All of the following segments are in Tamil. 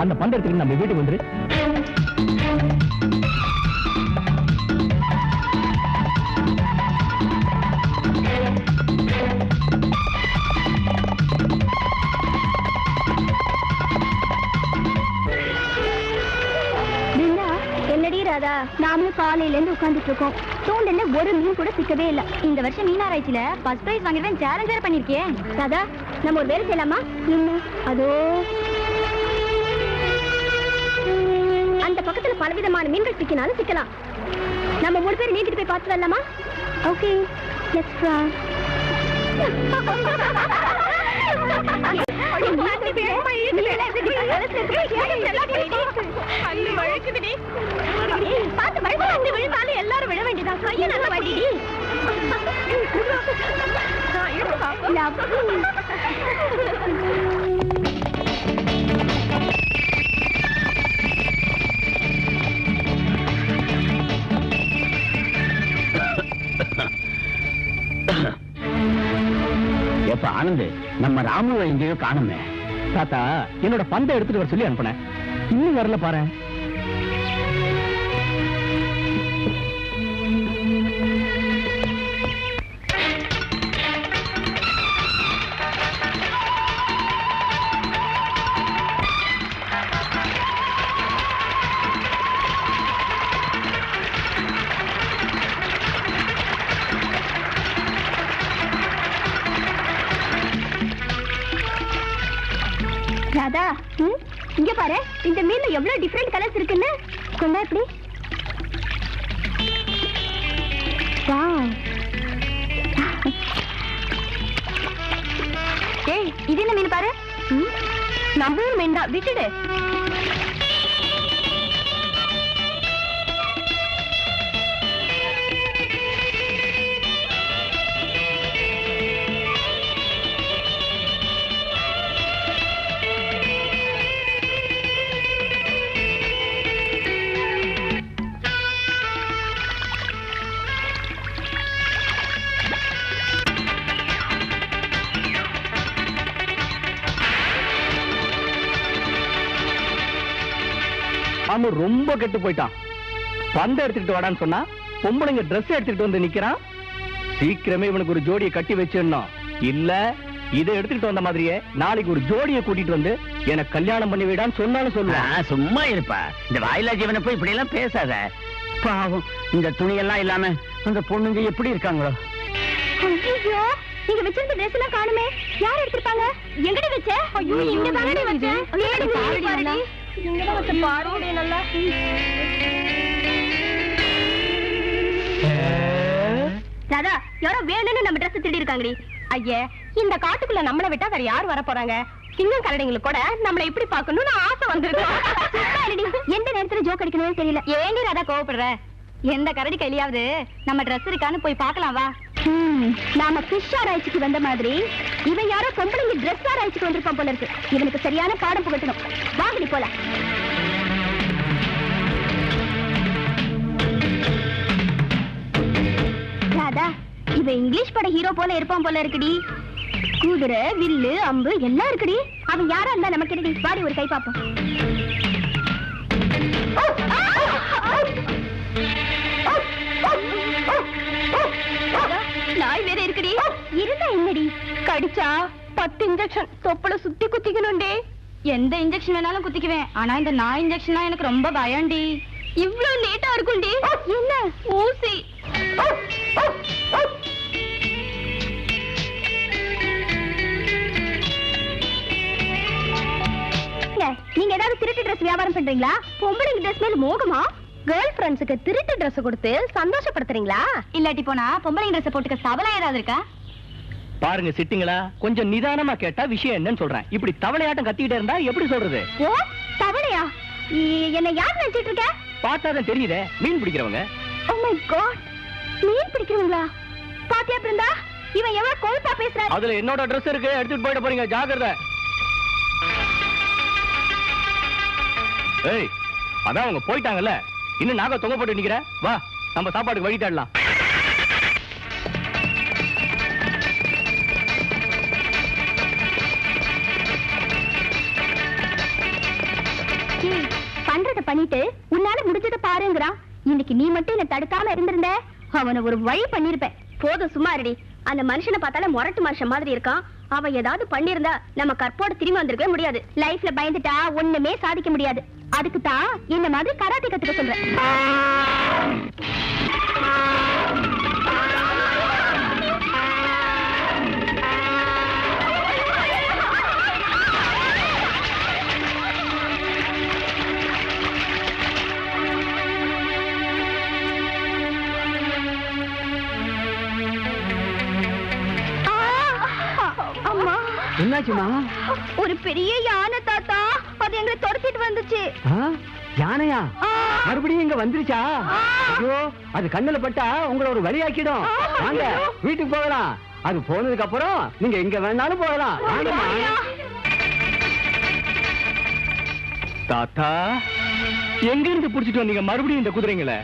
அந்த பந்த எடுத்துக்கிட்டு நம்ம வீட்டுக்கு வந்துரு. நாமளும் காலையில இருந்து உட்கார்ந்துட்டு இருக்கோம். தூண்டல்ல ஒரு மீன் கூட சிக்கவே இல்ல. இந்த வருஷம் மீனாராய்ச்சியில ஃபர்ஸ்ட் பிரைஸ் வாங்கிடுவேன் சேலஞ்ச் வேற பண்ணிருக்கேன். ராதா, நம்ம ஒரு வேலை செய்யலாமா? என்ன? அதோ அந்த பக்கத்துல பலவிதமான மீன்கள் சிக்கினாலும் சிக்கலாம். நம்ம 3 பேர் நீந்திட்டு போய் பார்த்து வரலாமா? Okay, let's try. எல்லாரும் விட வேண்டியதா? கைய நல்லா வடி. எப்ப ஆனந்த், நம்ம ராமு எங்கேயோ காணுமே. தாத்தா, என்னோட பந்தை எடுத்துட்டு வர சொல்லி அனுப்புனேன், இன்னும் வரல பாரு. ராதா, இங்க பாரு, இந்த மீன்ல எவ்வளவு டிஃபரெண்ட் கலர்ஸ் இருக்குன்னு. கொண்டா எப்படி? ஏய், இது என்ன மீன் பாரு? நம்ம மீன் தான், விட்டுடு. அவன் ரொம்ப கெட்டு போயிட்டான். பந்த எடுத்துக்கிட்டு வாடான்னு சொன்னா பொம்பளைங்க ட்ரெஸ் எடுத்துக்கிட்டு வந்து நிக்கிறான். சீக்கிரமே இவனுக்கு ஒரு ஜோடியை கட்டி வச்சிடணும். இல்ல இதை எடுத்துக்கிட்டு வந்த மாதிரியே நாளைக்கு ஒரு ஜோடியை கூட்டிட்டு வந்து எனக்கு கல்யாணம் பண்ணி விடான்னு சொன்னாலும் சொல்லுவான். சும்மா இருப்பா, இந்த வாயிலா ஜீவனை போய் இப்படி எல்லாம் பேசாத. பாவம், இந்த துணியெல்லாம் இல்லாம அந்த பொண்ணுங்க எப்படி இருக்காங்களோ. ஐயோ, நீங்க வச்சிருந்த ட்ரெஸ் எல்லாம் காணுமே. யார் எடுத்துட்டாங்க? எங்கடி வச்ச? ஐயோ, இங்க தானே வச்சேன். ஏடி பாருடி, இங்க தான் வச்ச பாருடி நல்லா. ராதா, யாரோ வேணும்னு நம்ம ட்ரெஸ் திருடி இருக்காங்கடி. ஐயே, இந்த காட்டுக்குள்ள நம்மள விட்டா வேற யார் வர போறாங்க? சிங்கம் கரடிங்களுக்கு கூட நம்மள இப்படி பார்க்கணும்னு ஆசை வந்திருக்கு. எந்த நேரத்துல ஜோக் அடிக்கணும்னு தெரியல. ஏண்டி ராதா கோவப்படுற? எந்த கரடி கையிலாவது நம்ம ட்ரெஸ் இருக்கான்னு போய் பார்க்கலாம் வா. நாம ஃபிஷ் ஆராய்ச்சிக்கு வந்த மாதிரி இவன் யாரோ பொம்பளைங்க ட்ரெஸ் ஆராய்ச்சிக்கு வந்திருப்பான் போல இருக்கு. இவனுக்கு சரியான பாடம் புகட்டணும். வாங்கடி போலாம். ராதா, இவன் இங்கிலீஷ் பட ஹீரோ போல இருப்பான் போல இருக்குடி. குதிரை, வில்லு, அம்பு எல்லாம் இருக்குடி. அவன் யாரா இருந்தா நமக்கு என்னடி? வாடி ஒரு கை பாப்போம். நாய் வேற இருக்குடி. இருந்தா என்னடி? கடிச்சா 10 இன்ஜெக்ஷன் தொப்புல சுத்தி குத்திக்கணும்டே. எந்த இன்ஜெக்ஷன் வேணாலும் குத்திக்குவேன், ஆனா இந்த நாய் இன்ஜெக்ஷனா எனக்கு ரொம்ப பயம்டி. இவ்வளவு லேட்டா இருக்கும்டி. என்ன ஊசி? நீங்க ஏதாவது திருட்டு ட்ரெஸ் வியாபாரம் பண்றீங்களா? பொம்பளைங்க ட்ரெஸ் மேல மோகமா? கேர்ள் ஃப்ரெண்ட்ஸுக்கு திருட்டு ட்ரெஸ் கொடுத்து சந்தோஷப்படுத்துறீங்களா? இல்லாட்டி போனா பொம்பளைங்க ட்ரெஸ் போட்டுக்க சபலா ஏதாவது இருக்கா? பாருங்க சிட்டிங்களா, கொஞ்சம் நிதானமா கேட்டா விஷயம் என்னன்னு சொல்றேன். இப்படி தவளையாட்டம் கத்திக்கிட்டே இருந்தா எப்படி சொல்றது? ஓ, தவளையா? என்ன யார் நினைச்சிட்டு இருக்க? பார்த்தாதான் தெரியுதே, மீன் பிடிக்கிறவங்க. ஓ மை காட், மீன் பிடிக்கிறவங்களா? பாத்தியா பிருந்தா, இவன் எவ்வளவு கோல்பா பேசுறாரு. அதுல என்னோட ட்ரெஸ் இருக்கு, எடுத்துட்டு போயிட போறீங்க, ஜாக்கிரதை. ஏய், அதான் அவங்க போயிட்டாங்கல்ல, இன்னும் நாங்க தொங்க போட்டு நிக்கிற. வா, நம்ம சாப்பாட்டுக்கு வழி தேடலாம். பண்ணிட்டு உன்னால முடிஞ்சதை பாருங்கிறான். இன்னைக்கு நீ மட்டும் என்ன தடுக்காம இருந்திருந்த அவனை ஒரு வழி பண்ணிருப்பேன். போதும் சும்மா இருடி. அந்த மனுஷனை பார்த்தாலே முரட்டு மனுஷன் மாதிரி இருக்கான். அவன் ஏதாவது பண்ணிருந்தா நம்ம கற்போட திரும்பி வந்திருக்கவே முடியாது. லைஃப்ல பயந்துட்டா ஒண்ணுமே சாதிக்க முடியாது. அதுக்கு தான் இந்த மாதிரி கராத்தே கத்துக்க சொல்றேன். என்னாச்சுமா? ஒரு பெரிய யானை தாத்தா, அது எங்களை துரத்திட்டு வந்துச்சு. யானையா? மறுபடியும் இங்க வந்துருச்சா? ஐயோ, அது கண்ணுல பட்டா உங்களை ஒரு வழியாக்கிடும். வாங்க வீட்டுக்கு போகலாம். அது போனதுக்கு அப்புறம் நீங்க எங்க வேணாலும் போகலாம். தாத்தா, எங்க இருந்து புடிச்சிட்டு வந்தீங்க மறுபடியும் இந்த குதிரைங்களை?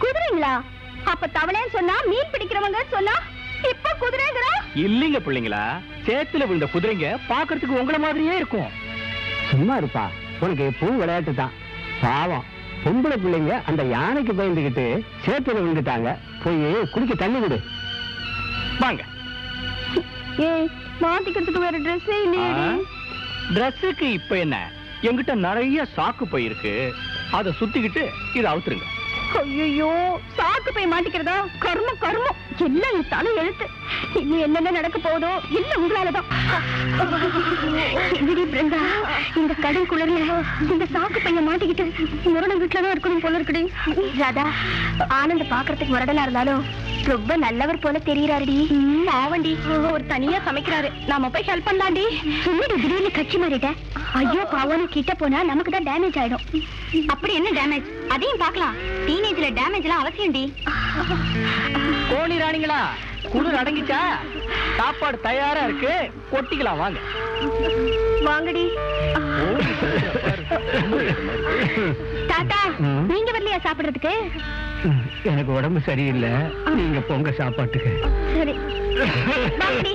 குதிரைங்களா? அப்ப தவளைன்னு சொன்னா மீன் பிடிக்கிறவங்க சொன்னா இப்ப குதிரைங்களா? இல்லீங்க பிள்ளைங்களா, சேத்துல விழுந்த குதிரைங்க பாக்குறதுக்கு உங்கள மாதிரியே இருக்கும். சும்மா இருப்பா, உனக்கு எப்பவும் விளையாட்டு தான். பாவம் பொம்பளை பிள்ளைங்க அந்த யானைக்கு பயந்துகிட்டு சேத்துல விழுந்துட்டாங்க. போய் குடிக்க தண்ணி விடு. வாங்க. ஏய், மாத்திக்கிறதுக்கு வேற ட்ரெஸ்ஸே இல்லையே. ட்ரெஸ்ஸுக்கு இப்ப என்ன, என்கிட்ட நிறைய சாக்கு பை இருக்கு. அதை சுத்திக்கிட்டு இதை அவுத்துருங்க. ஐயோ, சாக்கு போய் மாட்டிக்கிறதா? கர்மம் கர்மம், எல்லாம் என் தலை எழுத்து. இன்னும் என்னென்ன நடக்க போதோ இல்ல உங்களாலதான். பிருந்தா, இந்த கடல் குளிர்ல இந்த சாக்கு பைய மாட்டிக்கிட்டு முரண வீட்டுலதான் இருக்கணும் போல இருக்குடி. ராதா, ஆனந்த பாக்குறதுக்கு முரடனா இருந்தாலும் ரொம்ப நல்லவர் போல தெரியறாருடி. ஆவண்டி, ஒரு தனியா சமைக்கிறாரு. நாம போய் ஹெல்ப் பண்ணலாண்டி. என்னடி திடீர்னு கட்சி மாறிட்ட? ஐயோ பாவனு கிட்ட போனா நமக்கு தான் டேமேஜ் ஆயிடும். அப்படி என்ன டேமேஜ்? அதையும் பார்க்கலாம். டீனேஜ்ல டேமேஜ் எல்லாம் அவசியம்டி. கோணி ராணிங்களா, குளிர் அடங்கிச்சா? சாப்பாடு தயாரா இருக்கு, கொட்டிக்கலாம். வாங்க வாங்கடி. தாத்தா, நீங்க வரலையா சாப்பிடுறதுக்கு? எனக்கு உடம்பு சரியில்லை, நீங்க பொங்க சாப்பாட்டுக்கு. சரி வாங்கடி.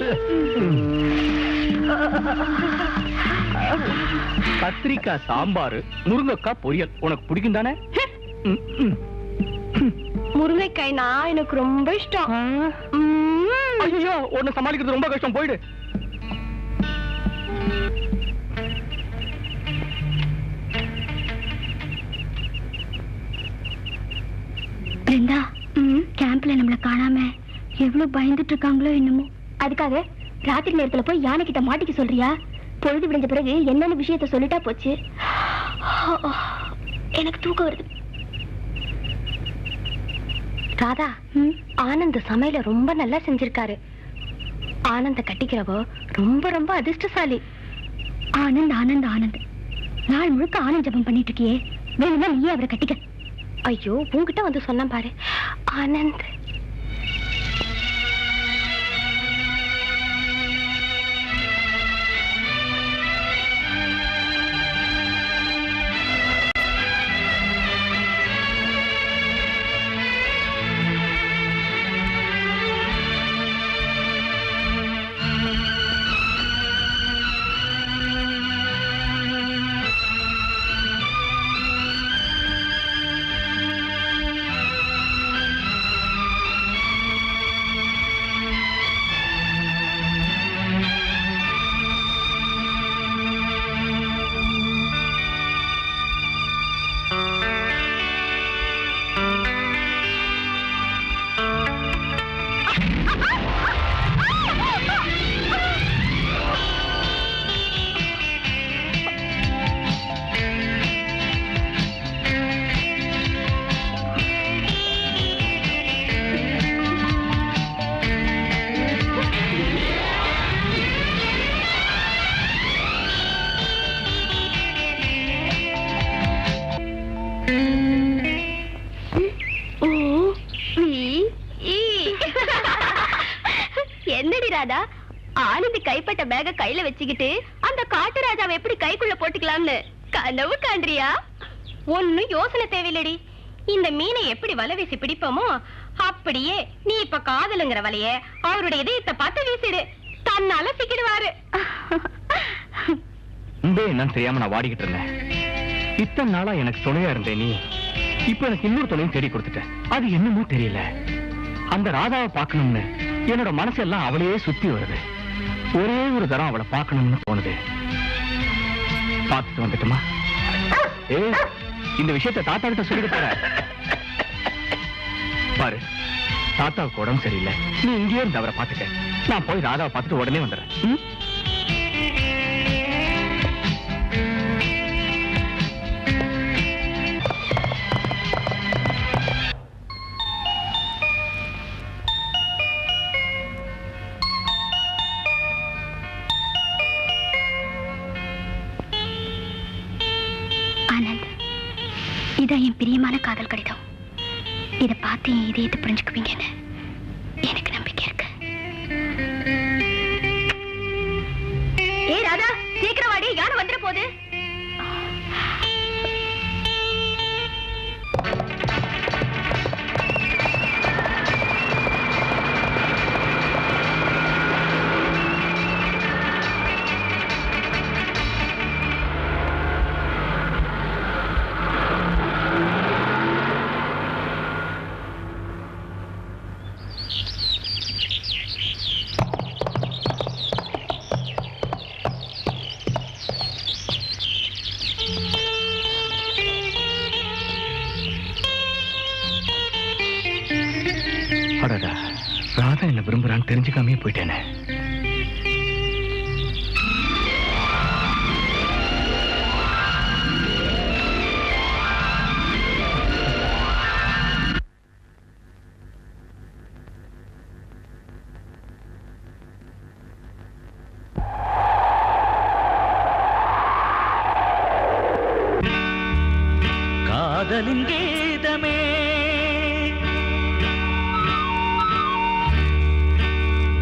கத்திரிக்காய் சாம்பார், முருங்கைக்காய் பொரியல் உனக்கு பிடிக்கும் தானே? முருங்கைக்காய்னா எனக்கு ரொம்ப இஷ்டம். ஐயோ, உன்னை சமாளிக்கிறது ரொம்ப கஷ்டம். போயிடு. பிருந்தா, கேம்ப்ல நம்மள காணாம எவ்வளவு பயந்துட்டு இருக்காங்களோ என்னமோ. அதுக்காக ராத்திரி நேரத்துல போய் யானை கிட்ட மாட்டிக்க சொல்றியா? பொழுது விடிஞ்ச பிறகு என்னென்ன விஷயத்த சொல்லிட்டா போச்சு. எனக்கு தூக்கம் வருது. ராதா, ஆனந்த் சமையல ரொம்ப நல்லா செஞ்சிருக்காரு. ஆனந்த கட்டிக்கிறவோ ரொம்ப ரொம்ப அதிர்ஷ்டசாலி. ஆனந்த் ஆனந்த் ஆனந்த், நாள் முழுக்க ஆனந்த் ஜபம் பண்ணிட்டு இருக்கியே, வேணும்னா நீயே அவரை கட்டிக்க. ஐயோ, உன்கிட்ட வந்து சொன்ன பாரு. ஆனந்த் என்னடி ராதா, ஆனந்த் கைப்பட்ட பேக கையில வச்சுக்கிட்டு அந்த காட்டு ராஜாவை எப்படி கைக்குள்ள போட்டுக்கலாம்னு கனவு காண்றியா? ஒன்னும் யோசனை தேவையில்லடி. இந்த மீனை எப்படி வலை வீசி பிடிப்போமோ அப்படியே நீ இப்ப காதலுங்கிற வலைய அவருடைய இதயத்தை பார்த்து வீசிடு, தன்னால சிக்கிடுவாரு. என்னன்னு தெரியாம நான் வாடிக்கிட்டு இருந்தேன். இத்தனை நாளா எனக்கு துணையா இருந்தேன் நீ, இப்ப எனக்கு இன்னொரு துணையும் தேடி கொடுத்துட்ட. அது என்னமோ தெரியல, அந்த ராதாவை பார்க்கணும்னு என்னோட மனசெல்லாம் அவளையே சுத்தி வருது. ஒரே ஒரு தரம் அவளை பார்க்கணும்னு தோணுது. பார்த்துட்டு வந்துட்டுமா? இந்த விஷயத்தை தாத்தா கிட்ட சொல்லிட்டு போற பாரு. தாத்தாவுக்கு உடம்பு சரியில்லை, நீ இங்கேயே இருந்து அவரை பார்த்துக்க. நான் போய் ராதாவை பார்த்துட்டு உடனே வந்துடுறேன். இதான் என் பிரியமான காதல் கடிதம். இதை பார்த்து என் இதயத்தை புரிஞ்சுக்குவீங்கன்னு எனக்கு நம்பிக்கை இருக்கு. ஏ ராதா, சீக்கிரம் வாடி, யாரும் வந்துட போகுது. ராதா என்ன விரும்புறான்னு தெரிஞ்சுக்காமே போயிட்டேனே. காதலின் கீதமே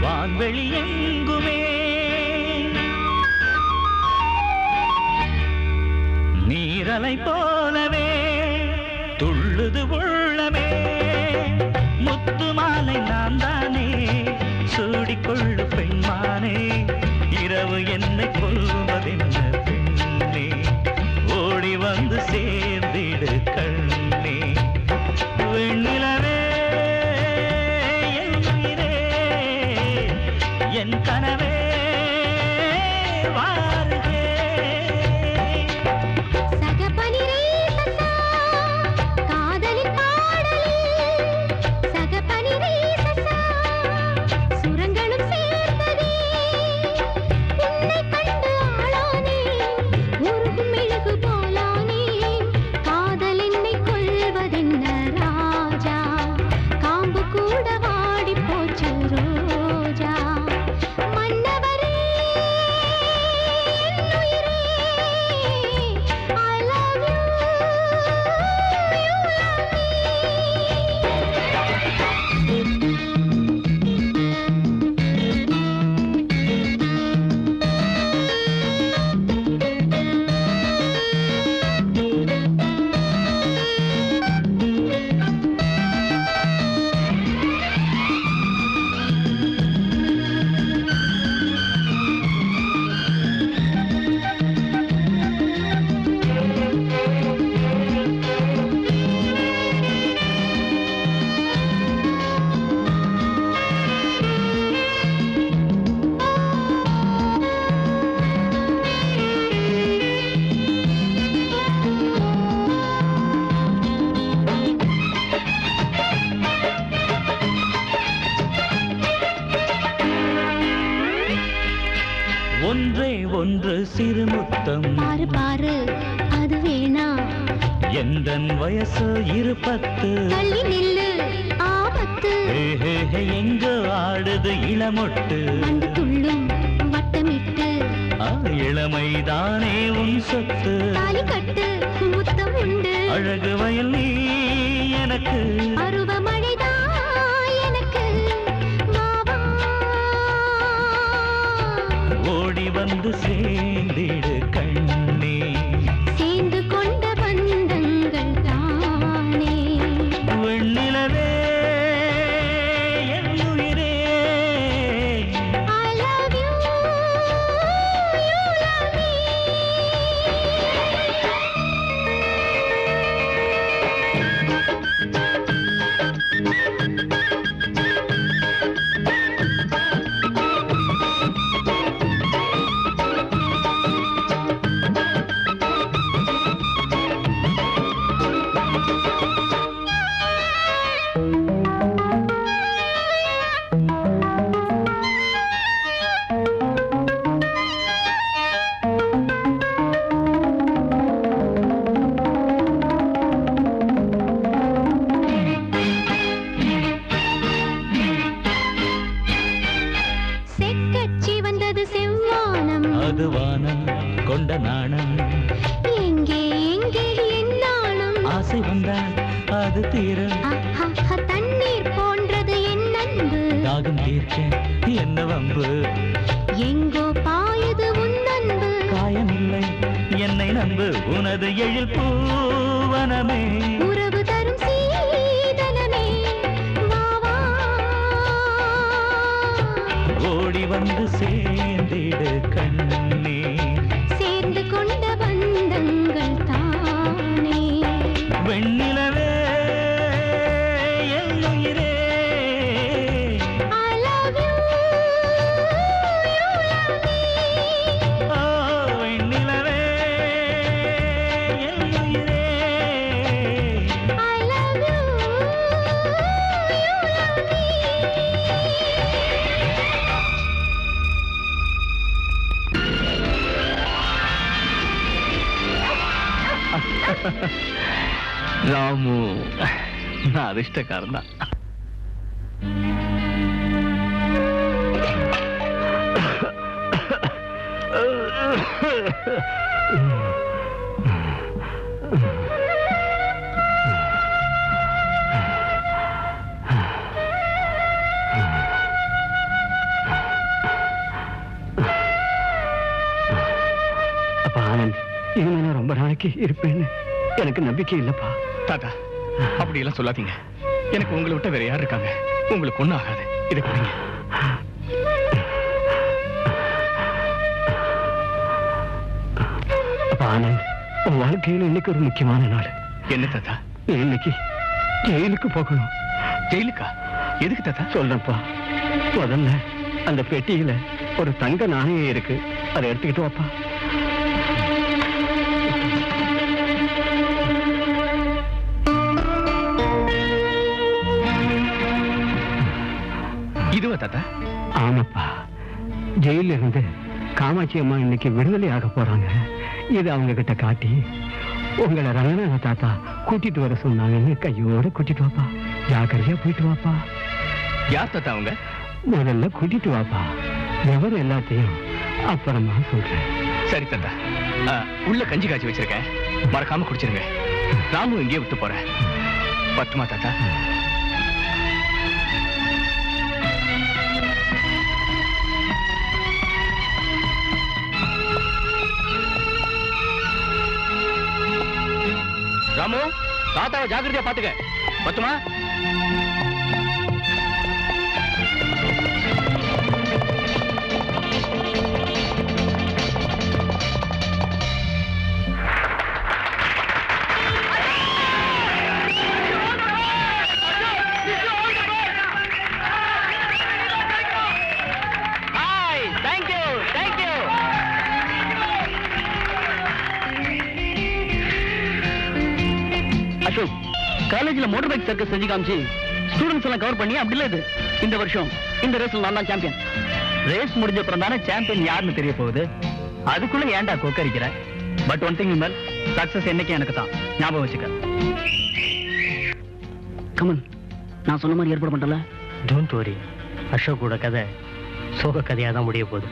வான்வெளி எங்குமே நீரலை போலவே துள்ளுது உள்ளமே. முத்து மாலை நான் தானே சூடிக்கொள்ளு பெண்மானே. இரவு என்னை கொள்வதென்ன பெண்ணே, ஓடி வந்து சேர்ந்திடு கண்ணே. வெண்ணிலவே என் கனவே வாருகே. சகபனிரே சசா காதலின் பாடலில், சகபனிரே சசா சுரங்களும் சேர்ந்ததே. உன்னை கண்டு ஆளானே, உருகும் மெழுகு போலானே. காதல் என்னை கொள்வதென்ன ராஜா, காம்பு கூட வாடி போச்சு ரோஜா. ஒன்றே ஒன்று சிறுமுத்தம் பாரு பாரு, அது வேணா. எந்தன் வயசு 20. தள்ளி நில்லு, ஆபத்து. எங்கு ஆடுது இளமொட்டு, வந்து துள்ளும் வட்டமிட்டு. இளமைதானே உன் சொத்து. தாலி கட்டு, முத்தம் உண்டு. அழகு வயல் நீ எனக்கு, பருவமழைதான் எனக்கு. மாவா ஓடி வந்து சேர்ந்திடு கண்ணே. சேர்ந்து கொண்ட பந்தங்கள் தானே. வெண்ணிலவே என் உயிரே, I love you, you love me. அது வானம் கொண்ட நாணம். எங்கே எங்கே என்னாலும் ஆசை வந்தால் அது தீரும். தண்ணீர் போன்றது என் அன்பு. தாகம் தீர்க்க என்ன வம்பு? எங்கோ பாயுது உன் அன்பு. காயமில்லை என்னை நம்பு. உனது எழில் பூவனமே உறவு தரும் சீதனமே வா வா. ஓடி வந்து சேர்ந்திடு கண்ணே. சேர்ந்து கொண்ட பந்தங்கள் தானே. வெண்ணிலவே என் உயிரே. I love you, you love me. ஓ வெண்ணிலவே என் உயிரே. I love you, you love me. Ramu, நான் அதிர்ஷ்டக்காரன் தான். அப்பா ஆனந்த், இனிமே நான் ரொம்ப நாளைக்கு இருப்பேன்னு எனக்கு நம்பிக்கை இல்லப்பா. தாத்தா, அப்படி எல்லாம் சொல்லாதீங்க. எனக்கு உங்களை விட்ட வேற யார் இருக்காங்க? உங்களுக்கு ஒண்ணும் ஆகாது. இதை கொடுங்க. அப்பா ஆனந்த், உன் வாழ்க்கையில இன்னைக்கு ஒரு முக்கியமான நாள். என்ன தாத்தா? நீ இன்னைக்கு ஜெயிலுக்கு போகணும். ஜெயிலுக்கா? எதுக்கு தாத்தா? சொல்றப்பா, முதல்ல அந்த பெட்டியில ஒரு தங்க நாணயம் இருக்கு, அதை எடுத்துக்கிட்டு வாப்பா. இதுவா தாத்தா? ஆமாப்பா, ஜெயில இருந்து காமாட்சி அம்மா இன்னைக்கு விடுதலை ஆக போறாங்க. இது அவங்க கிட்ட காட்டி உங்களை ரங்கநாத தாத்தா கூட்டிட்டு வர சொன்னாங்கன்னு கையோட கூட்டிட்டு வாப்பா. ஜாக்கிரதையா போயிட்டு வாப்பா. யார் தாத்தா அவங்க? முதல்ல கூட்டிட்டு வாப்பா. விவரம் எல்லாத்தையும் அப்புறமா சொல்றேன். சரி தாத்தா. உள்ள கஞ்சி காய்ச்சி வச்சிருக்கேன், மறக்காம குடிச்சிருங்க. ராமு இங்கே விட்டு போறேன். பத்துமா தாத்தா? ராமு, தாத்தாவை ஜாக்கிரதையா பாத்துக்க. பத்துமா? அசோக், காலேஜ்ல மோட்டார் பைக் சர்க்கஸ் செஞ்சு காமிச்சு ஸ்டூடெண்ட்ஸ் எல்லாம் கவர் பண்ணி அப்படி இல்ல. இது இந்த வருஷம் இந்த ரேஸ்ல நான் தான் சாம்பியன். ரேஸ் முடிஞ்ச அப்புறம் தானே சாம்பியன் யாருன்னு தெரிய போகுது. அதுக்குள்ள ஏன்டா கொக்கரிக்கிற? But one thing Vimal, success என்னைக்கு எனக்கு தான். ஞாபகம் வச்சுக்க. கமன், நான் சொன்ன மாதிரி ஏற்பாடு பண்ணல. டோன்ட் வரி, அசோக்கோட கதை சோக கதையா தான் முடிய போகுது.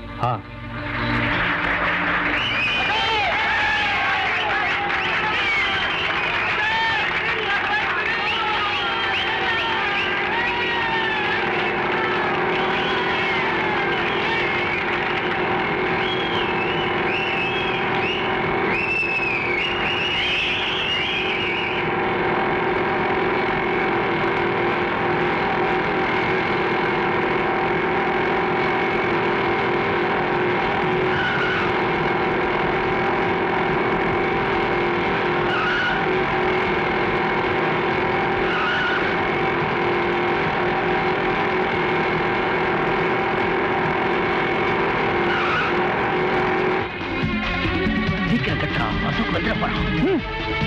அசோக் வந்துட போறான்.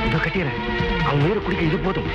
இதோ கட்டிடுறேன். அவன் உயிரை குடிக்க இது போதும்.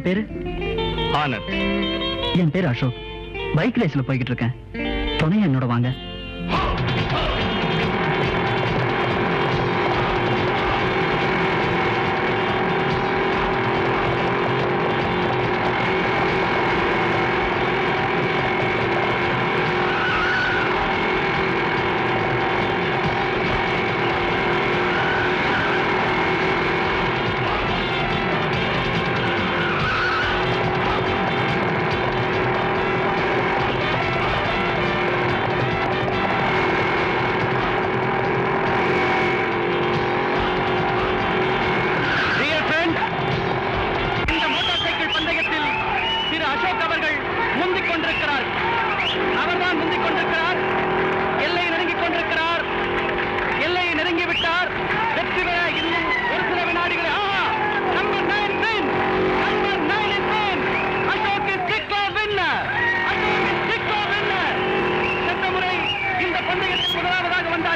பேரு? ஆனந்த். என் பேரு அசோக். பைக் ரேஸ்ல போய்கிட்டு இருக்கேன். துணை என்னோட வாங்க.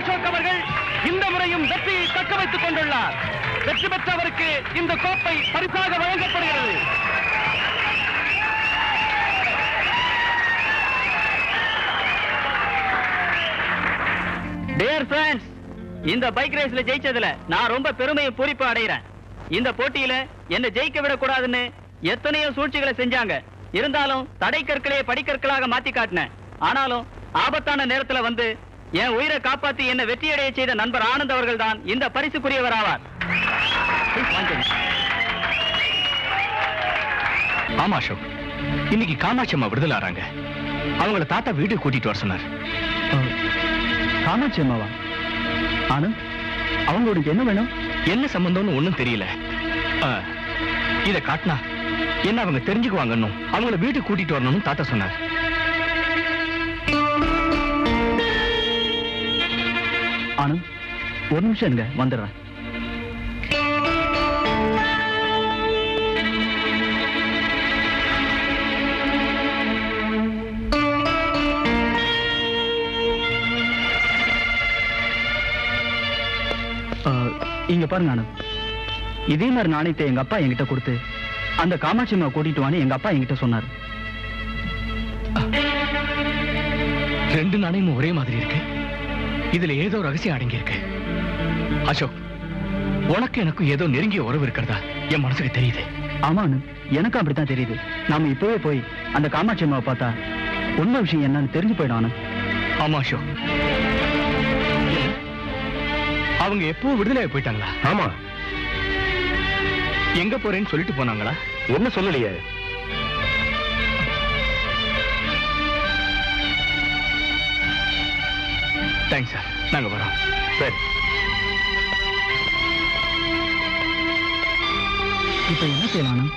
அசோக் அவர்கள் இந்த முறையும் வெற்றியை தக்க வைத்துக் கொண்டுள்ளார். வெற்றி பெற்றவருக்கு இந்த கோப்பை பரிசாக வழங்கப்படுகிறது. டியர் ஃப்ரெண்ட்ஸ், இந்த பைக் ரேஸ்ல ஜெயிச்சதுல நான் ரொம்ப பெருமையை பூரிப்பு அடைகிறேன். இந்த போட்டியில என்ன ஜெயிக்க விடக்கூடாதுன்னு எத்தனையோ சூழ்ச்சிகளை செஞ்சாங்க. இருந்தாலும் தடை கற்களே படிக்கற்களாக மாத்தி காட்டினேன். ஆனாலும் ஆபத்தான நேரத்துல வந்து என் உயிரை காப்பாத்தி என்ன வெற்றியடைய செய்த நண்பர் ஆனந்த் அவர்கள் தான் இந்த பரிசுக்குரியவர் ஆவார். ஆமா அசோக், இன்னைக்கு காமாட்சி அம்மா விடுதலை ஆறாங்க. அவங்கள தாத்தா வீட்டுக்கு கூட்டிட்டு வர சொன்னார். காமாட்சி அம்மாவா? ஆனந்த், அவங்களுக்கு என்ன வேணும்? என்ன சம்பந்தம்னு ஒண்ணும் தெரியல. இத காட்டினா என்ன அவங்க தெரிஞ்சுக்குவாங்கன்னு அவங்கள வீட்டுக்கு கூட்டிட்டு வரணும்னு தாத்தா சொன்னார். ஆனந்த், ஒரு நிமிஷம் இருங்க, வந்துடுறேன். இங்க பாருங்க ஆனந்த், இதே மாதிரி நாணயத்தை எங்க அப்பா என்கிட்ட கொடுத்து அந்த காமாட்சி அம்மா கூட்டிட்டு வான்னு எங்க அப்பா என்கிட்ட சொன்னார். ரெண்டு நாணயமும் ஒரே மாதிரி இருக்கு. இதுல ஏதோ ரகசியம் அடங்கி இருக்கு. அசோக், உனக்கு எனக்கும் ஏதோ நெருங்கிய உறவு இருக்கிறதா என் மனசுக்கு தெரியுது. ஆமா ஆனந்த், எனக்கும் அப்படித்தான் தெரியுது. நாம இப்பவே போய் அந்த காமாட்சி அம்மாவை பார்த்தா உண்மை விஷயம் என்னன்னு தெரிஞ்சு போயிடும் ஆனந்த். ஆமா அசோக், அவங்க எப்போ விடுதலையா போயிட்டாங்களா? ஆமா. எங்க போறேன்னு சொல்லிட்டு போனாங்களா? என்ன சொல்லலையே. தேங்க்ஸ் சார், நாங்க வரோம். சரி. இப்ப என்ன செய்யலாம் ஆனந்த்?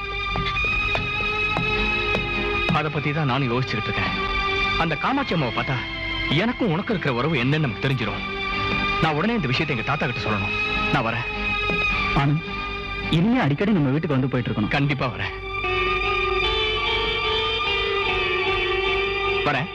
அதை பத்தி தான் நானும் யோசிச்சுக்கிட்டு இருக்கேன். அந்த காமாட்சி அம்மாவை பார்த்தா எனக்கும் உனக்கு இருக்கிற உறவு என்னன்னு நமக்கு தெரிஞ்சிடும். நான் உடனே இந்த விஷயத்தை எங்க தாத்தா கிட்ட சொல்லணும். நான் வரேன். ஆனந்த், இனிமே அடிக்கடி நம்ம வீட்டுக்கு வந்து போயிட்டு இருக்கணும். கண்டிப்பா வரேன். வரேன்.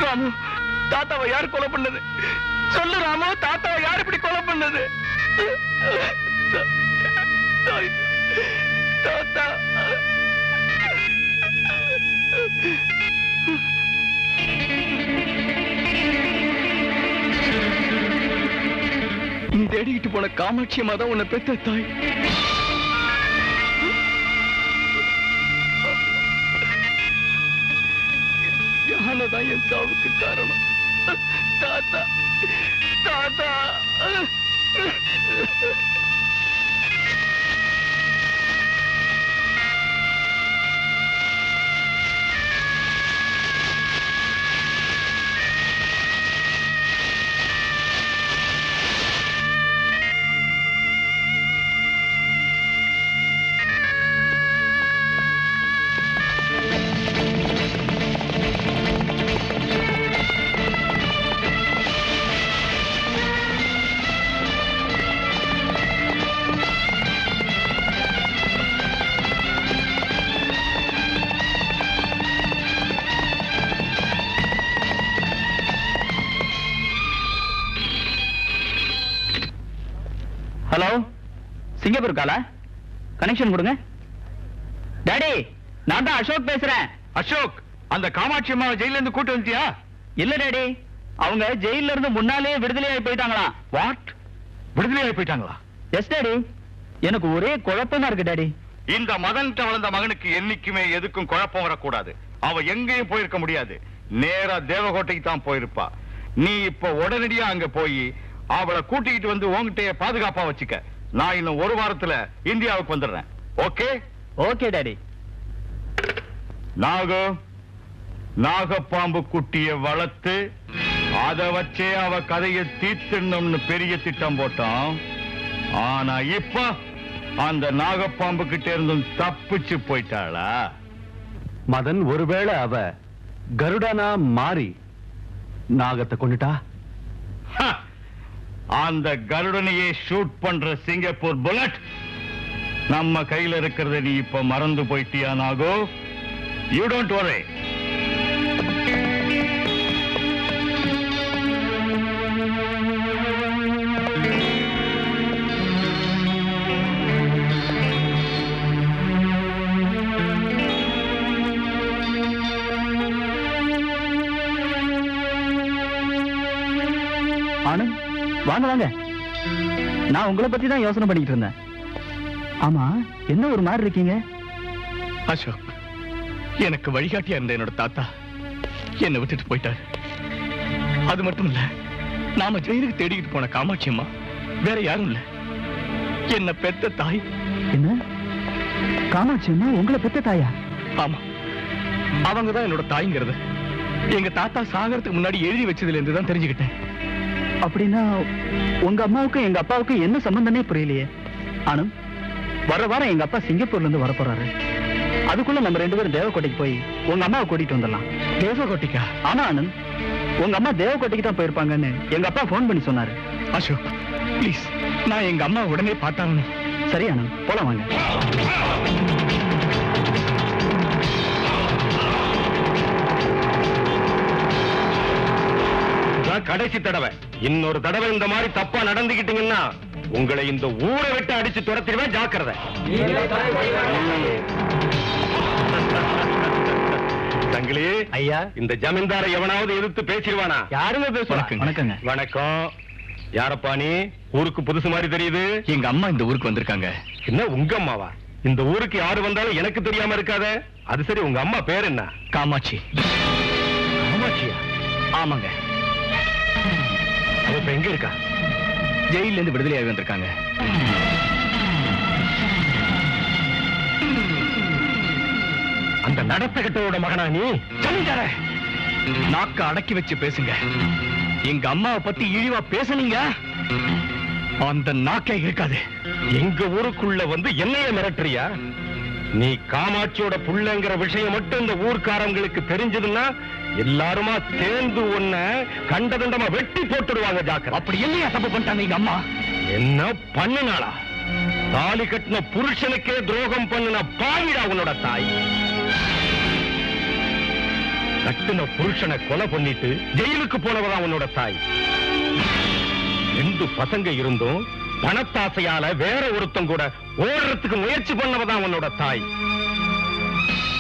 ராமு, தாத்தாவை யாரு கொலை பண்ணது? சொல்லு ராமு, தாத்தாவை யாரு இப்படி கொலை பண்ணது? தாத்தா, நீ தேடிக்கிட்டு போன காமாட்சி அம்மா தான் உன்னை பெத்த தாய். யானதான் என் சாவுக்கு காரணம். தாத்தா, தாத்தா. ஹலோ, சிங்கப்பூர் காலா? கனெக்ஷன் கொடுங்க. டாடி, நான் தான் அசோக் பேசுறேன். அசோக், அந்த காமாட்சி அம்மாவை ஜெயில இருந்து கூட்டு வந்துட்டியா? இல்ல டாடி, அவங்க ஜெயில இருந்து முன்னாலே விடுதலையாகி போயிட்டாங்களா. வாட்? விடுதலையாகி போயிட்டாங்களா? எஸ் டாடி, எனக்கு ஒரே குழப்பமா இருக்கு டாடி. இந்த மதன்கிட்ட வளர்ந்த மகனுக்கு என்னைக்குமே எதுக்கும் குழப்பம் வரக்கூடாது. அவ எங்கேயும் போயிருக்க முடியாது. நேரா தேவகோட்டைக்கு தான் போயிருப்பா. நீ இப்ப உடனடியா அங்க போய் அவளை கூட்டிக்கிட்டு வந்து உன்கிட்டயே பாதுகாப்பா வச்சுக்க. நான் இன்னும் ஒரு வாரத்துல இந்தியாவுக்கு வந்துடுறேன். ஓகே? Okay daddy. நாகப்பாம்பு குட்டிய வளர்த்து அத வச்சே அவ கதையை தீர்த்துணும்னு பெரிய திட்டம் போட்டான். ஆனா இப்ப அந்த நாகப்பாம்பு கிட்ட இருந்தும் தப்பிச்சு போயிட்டாளா? மதன் ஒருவேளை அவ கருடனா மாறி நாகத்தை கொண்டுட்டா? அந்த கருடனையே ஷூட் பண்ற சிங்கப்பூர் புல்லட் நம்ம கையில இருக்கிறத நீ இப்ப மறந்து போயிட்டியா நாகோ? யூ டோன்ட் வரி. ஆனந்த், வாங்க வாங்க. நான் உங்களை பத்தி தான் யோசனை பண்ணிட்டு இருந்தேன். ஆமா, என்ன ஒரு மாதிரி இருக்கீங்க? அசோக், எனக்கு வழிகாட்டியா இருந்த என்னோட தாத்தா என்னை விட்டுட்டு போயிட்டாரு. அது மட்டும் இல்ல, நாம ஜெயிலுக்கு தேடிக்கிட்டு போன காமாட்சி அம்மா வேற யாரும் இல்ல, என்ன பெத்த தாய். என்ன, காமாட்சி அம்மா உங்களை பெத்த தாயா? ஆமா, அவங்கதான் என்னோட தாய்ங்கிறது எங்க தாத்தா சாகறதுக்கு முன்னாடி எழுதி வச்சதுல இருந்து தான் தெரிஞ்சுக்கிட்டேன். அப்படின்னா உங்க அம்மாவுக்கும் எங்க அப்பாவுக்கும் என்ன சம்பந்தமே புரியலையே. ஆனந்த், வர வாரம் எங்க அப்பா சிங்கப்பூர்ல இருந்து வர போறாரு. அதுக்குள்ள நம்ம 2 பேரும் தேவக்கோட்டைக்கு போய் உங்க அம்மாவை கூட்டிட்டு வந்துடலாம். தேவகோட்டைக்கா? ஆனா ஆனந்த், உங்க அம்மா தேவக்கோட்டைக்கு தான் போயிருப்பாங்கன்னு எங்க அப்பா போன் பண்ணி சொன்னாரு. அசோக் ப்ளீஸ், நான் எங்க அம்மா உடனே பார்த்தாகணும். சரி ஆனந்த், போலாம் வாங்க. கடைசி தடவை, இன்னொரு தடவை இந்த மாதிரி தப்பா நடந்துகிட்டீங்கன்னா உங்களை இந்த ஊரை விட்டு அடிச்சு துரத்திடுவேன். ஜாக்கிரதை. தங்களே ஐயா, இந்த ஜமீன்தாரை எவனாவது எதிர்த்து பேசிடுவானா? யாருமே பேசுவாங்க. வணக்கங்க. வணக்கம். யாரப்பா நீ? ஊருக்கு புதுசு மாதிரி தெரியுது. எங்க அம்மா இந்த ஊருக்கு வந்திருக்காங்க. என்ன உங்க அம்மாவா? இந்த ஊருக்கு யாரு வந்தாலும் எனக்கு தெரியாம இருக்காத. அது சரி, உங்க அம்மா பேர் என்ன? காமாட்சி. காமாட்சியா? ஆமாங்க. அவ இப்ப எங்க இருக்கா? ஜெயில இருந்து விடுதலையாகி வந்திருக்காங்க. அந்த நடத்தகட்டோட மகனா நீ? ஜமீன்தார, நாக்க அடக்கி வச்சு பேசுங்க. எங்க அம்மாவை பத்தி இழிவா பேசுனீங்க, அந்த நாக்கே இருக்காது. எங்க ஊருக்குள்ள வந்து என்னைய மிரட்டுறியா? நீ காமாட்சியோட புள்ளங்கிற விஷயம் மட்டும் இந்த ஊர்க்காரங்களுக்கு தெரிஞ்சதுன்னா எல்லாருமா சேர்ந்து உன்ன கண்டதண்டமா வெட்டி போட்டுடுவாங்க. ஜாக்கிரதை. அப்படி இல்லையா தப்பு பண்ணிட்டாங்க எங்க அம்மா? என்ன பண்ணினாளா? தாலி கட்டின புருஷனுக்கே துரோகம் பண்ணின பாவிடா உன்னோட தாய். கட்டின புருஷனை கொலை பண்ணிட்டு ஜெயிலுக்கு போனவதான் உன்னோட தாய். 2 பசங்க இருந்தும் பணத்தாசையால வேற ஒருத்தம் கூட ஓடுறதுக்கு முயற்சி பண்ணவதான் உன்னோட தாய்.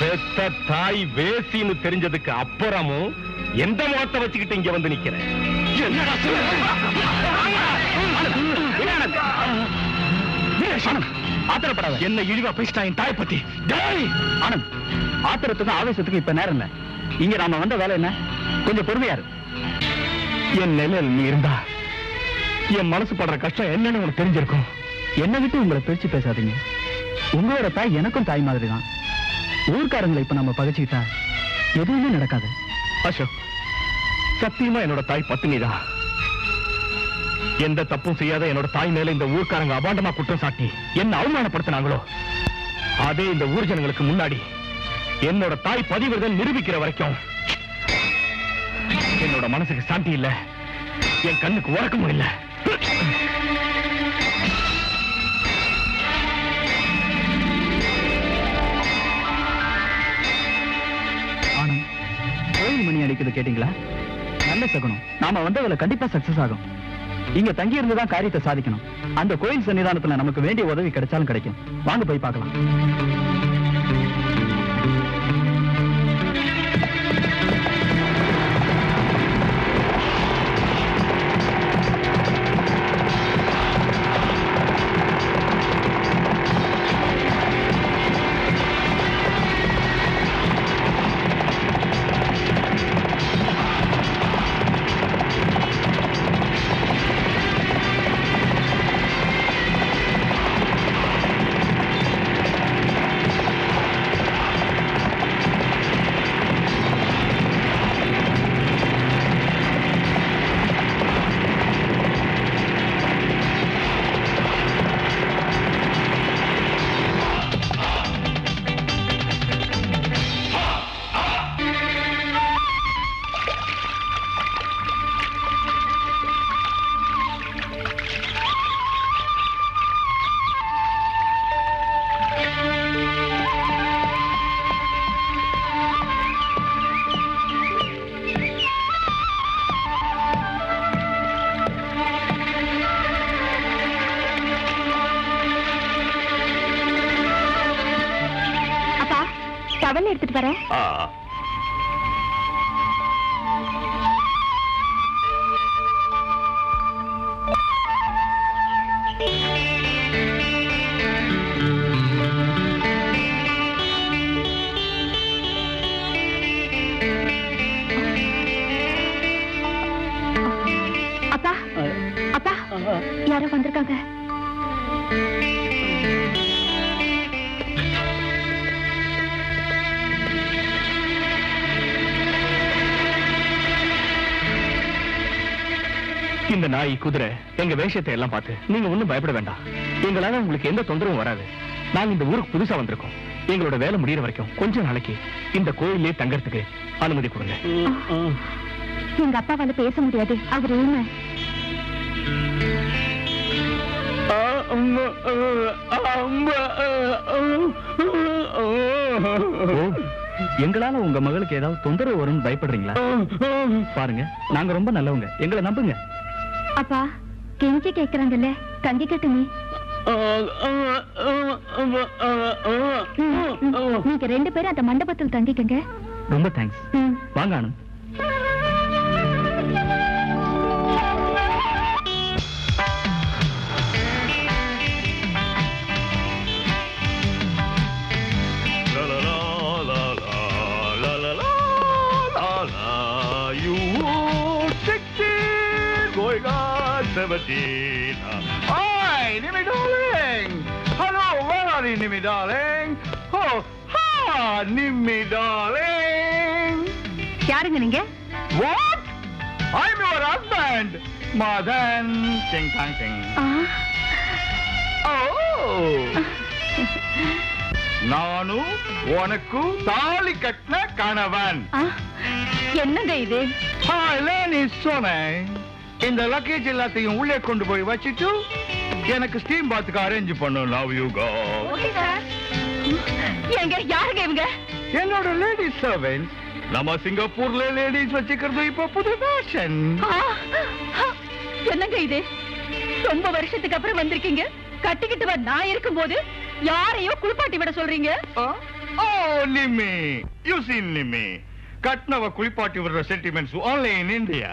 பெத்த தாய் வேசின்னு தெரிஞ்சதுக்கு அப்புறமும் எந்த முகத்தை வச்சுக்கிட்டு இங்க வந்து நிக்கிறேன்? ஆத்திரப்படாத. என்ன இழிவா பேசிட்டா என் தாய் பத்தி? ஆனந்த், ஆத்திரத்துக்கு ஆவேசத்துக்கு இப்ப நேரம் இல்ல. இங்க நாம வந்த வேலை என்ன? கொஞ்சம் பொறுமையாரு. என் நிலையில் நீ இருந்தா என் மனசு படுற கஷ்டம் என்னன்னு உனக்கு தெரிஞ்சிருக்கும். என்னை விட்டு உங்களை பிரிச்சு பேசாதீங்க. உங்களோட தாய் எனக்கும் தாய் மாதிரி தான். ஊர்க்காரங்களை இப்ப நம்ம பகைச்சுக்கிட்டா எதுவுமே நடக்காது. அசோக், சத்தியமா என்னோட தாய் பத்தினிதான். எந்த தப்பும் செய்யாத என்னோட தாய் மேல இந்த ஊர்க்காரங்க அபாண்டமா குற்றம் சாட்டி என்ன அவமானப்படுத்தினாங்களோ அதே இந்த ஊர் ஜனங்களுக்கு முன்னாடி என்னோட தாய் பதிவிரதன் நிரூபிக்கிற வரைக்கும் என்னோட மனசுக்கு சாந்தி இல்ல, என் கண்ணுக்கு உறக்கமும் இல்ல. ஆனந்த், கோயில் மணி அடிக்கிறது கேட்டீங்களா? நல்ல சகுனம். நாம வந்ததுல கண்டிப்பா சக்சஸ் ஆகும். இங்க தங்கி இருந்துதான் காரியத்தை சாதிக்கணும். அந்த கோயில் சன்னிதானத்துல நமக்கு வேண்டிய உதவி கிடைச்சாலும் கிடைக்கும். வாங்க போய் பார்க்கலாம். டவல் எடுத்துட்டு வரேன். அப்பா அப்பா, யாரோ வந்திருக்காங்க. இந்த நாய் குதிரை எங்க வேஷத்தை எல்லாம் பார்த்து நீங்க ஒண்ணும் பயப்பட வேண்டாம். எங்களால உங்களுக்கு எந்த தொந்தரவும் வராது. நாங்க இந்த ஊருக்கு புதுசா வந்திருக்கோம். எங்களோட வேலை முடியற வரைக்கும் கொஞ்ச நாளைக்கு இந்த கோயிலே தங்கறதுக்கு அனுமதி கொடுங்க. எங்க அப்பாவால பேச முடியாது. அவர் ஏன் எங்களால உங்க மகளுக்கு ஏதாவது தொந்தரவு வரும்னு பயப்படுறீங்களா? பாருங்க, நாங்க ரொம்ப நல்லவங்க, எங்களை நம்புங்க. அப்பா கெஞ்சி கேக்குறாங்கல்ல, தங்கி கட்டுமே. நீங்க 2 பேரும் அந்த மண்டபத்தில் தங்கிக்கங்க. ரொம்ப தேங்க்ஸ். வாங்க Anand. Hi, Nimmy darling. Hello, where are you, Nimmy darling? Oh, ha, Nimmy darling. யாருங்க நீங்க? What? I'm your husband, Madan. Ting tang ting. Oh. நானு உனக்கு தாலி கட்டின கணவன். என்னங்க இது? லேனி சொன்னேன், இந்த லக்கேஜ் எல்லாத்தையும் உள்ளே கொண்டு போய் வச்சுட்டு எனக்கு ஸ்டீம் பாத்துக்கு அரேஞ்ச் பண்ணு. லவ் யூ கோ. எங்க யாருங்க இவங்க? என்னோட லேடிஸ் சர்வென்ட்ஸ். நம்ம சிங்கப்பூர்ல லேடிஸ் வச்சுக்கிறது இப்ப புது ஃபேஷன். என்னங்க இது? ரொம்ப வருஷத்துக்கு அப்புறம் வந்திருக்கீங்க. கட்டிக்கிட்டு வா நான் இருக்கும்போது யாரையோ குளிப்பாட்டி விட சொல்றீங்க. ஓ நிம்மி, யூ சீன் நிம்மி, கட்னவ குளிப்பாட்டி விடுற சென்டிமெண்ட்ஸ் only in India.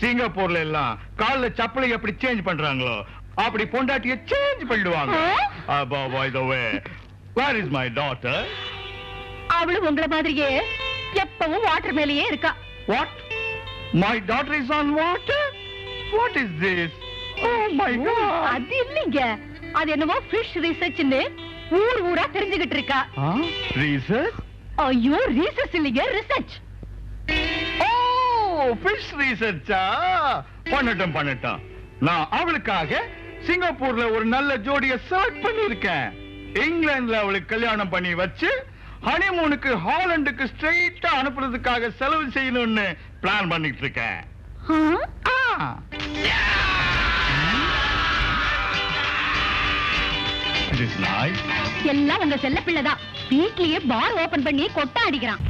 சிங்கப்பூர்ல எல்லாம் கால்ல சப்பலை எப்படி சேஞ்ச் பண்றாங்களோ அப்படி பொண்டாட்டிய சேஞ்ச் பண்ணிடுவாங்க. By the way, where is my daughter? அவளும் உங்களை மாதிரியே எப்பவும் வாட்டர் மேலேயே இருக்கா. What? My daughter is on water? What is this? அது இல்லைங்க, அது என்னமோ ஃபிஷ் ரிசர்ச்னு ஊர் ஊரா தெரிஞ்சுகிட்டு இருக்கா. ரிசர்ச்? ஐயோ, ரிசர்ச் இல்லைங்க, ரிசர்ச். ஓ, ஃபிஷ் ரிசர்ச்சா? பண்ணட்டும். நான் அவளுக்காக சிங்கப்பூர்ல ஒரு நல்ல ஜோடியை செலக்ட் பண்ணிருக்கேன். இங்கிலாந்துல அவளுக்கு கல்யாணம் பண்ணி வச்சு ஹனிமூனுக்கு ஹாலண்டுக்கு ஸ்ட்ரெயிட்டா அனுப்புறதுக்காக செலவு செய்யணும்னு பிளான் பண்ணிட்டு இருக்கேன். எல்லாம் உங்க செல்ல பிள்ளைதான். வீட்லயே பார் ஓபன் பண்ணி கொட்டா அடிக்கிறான்.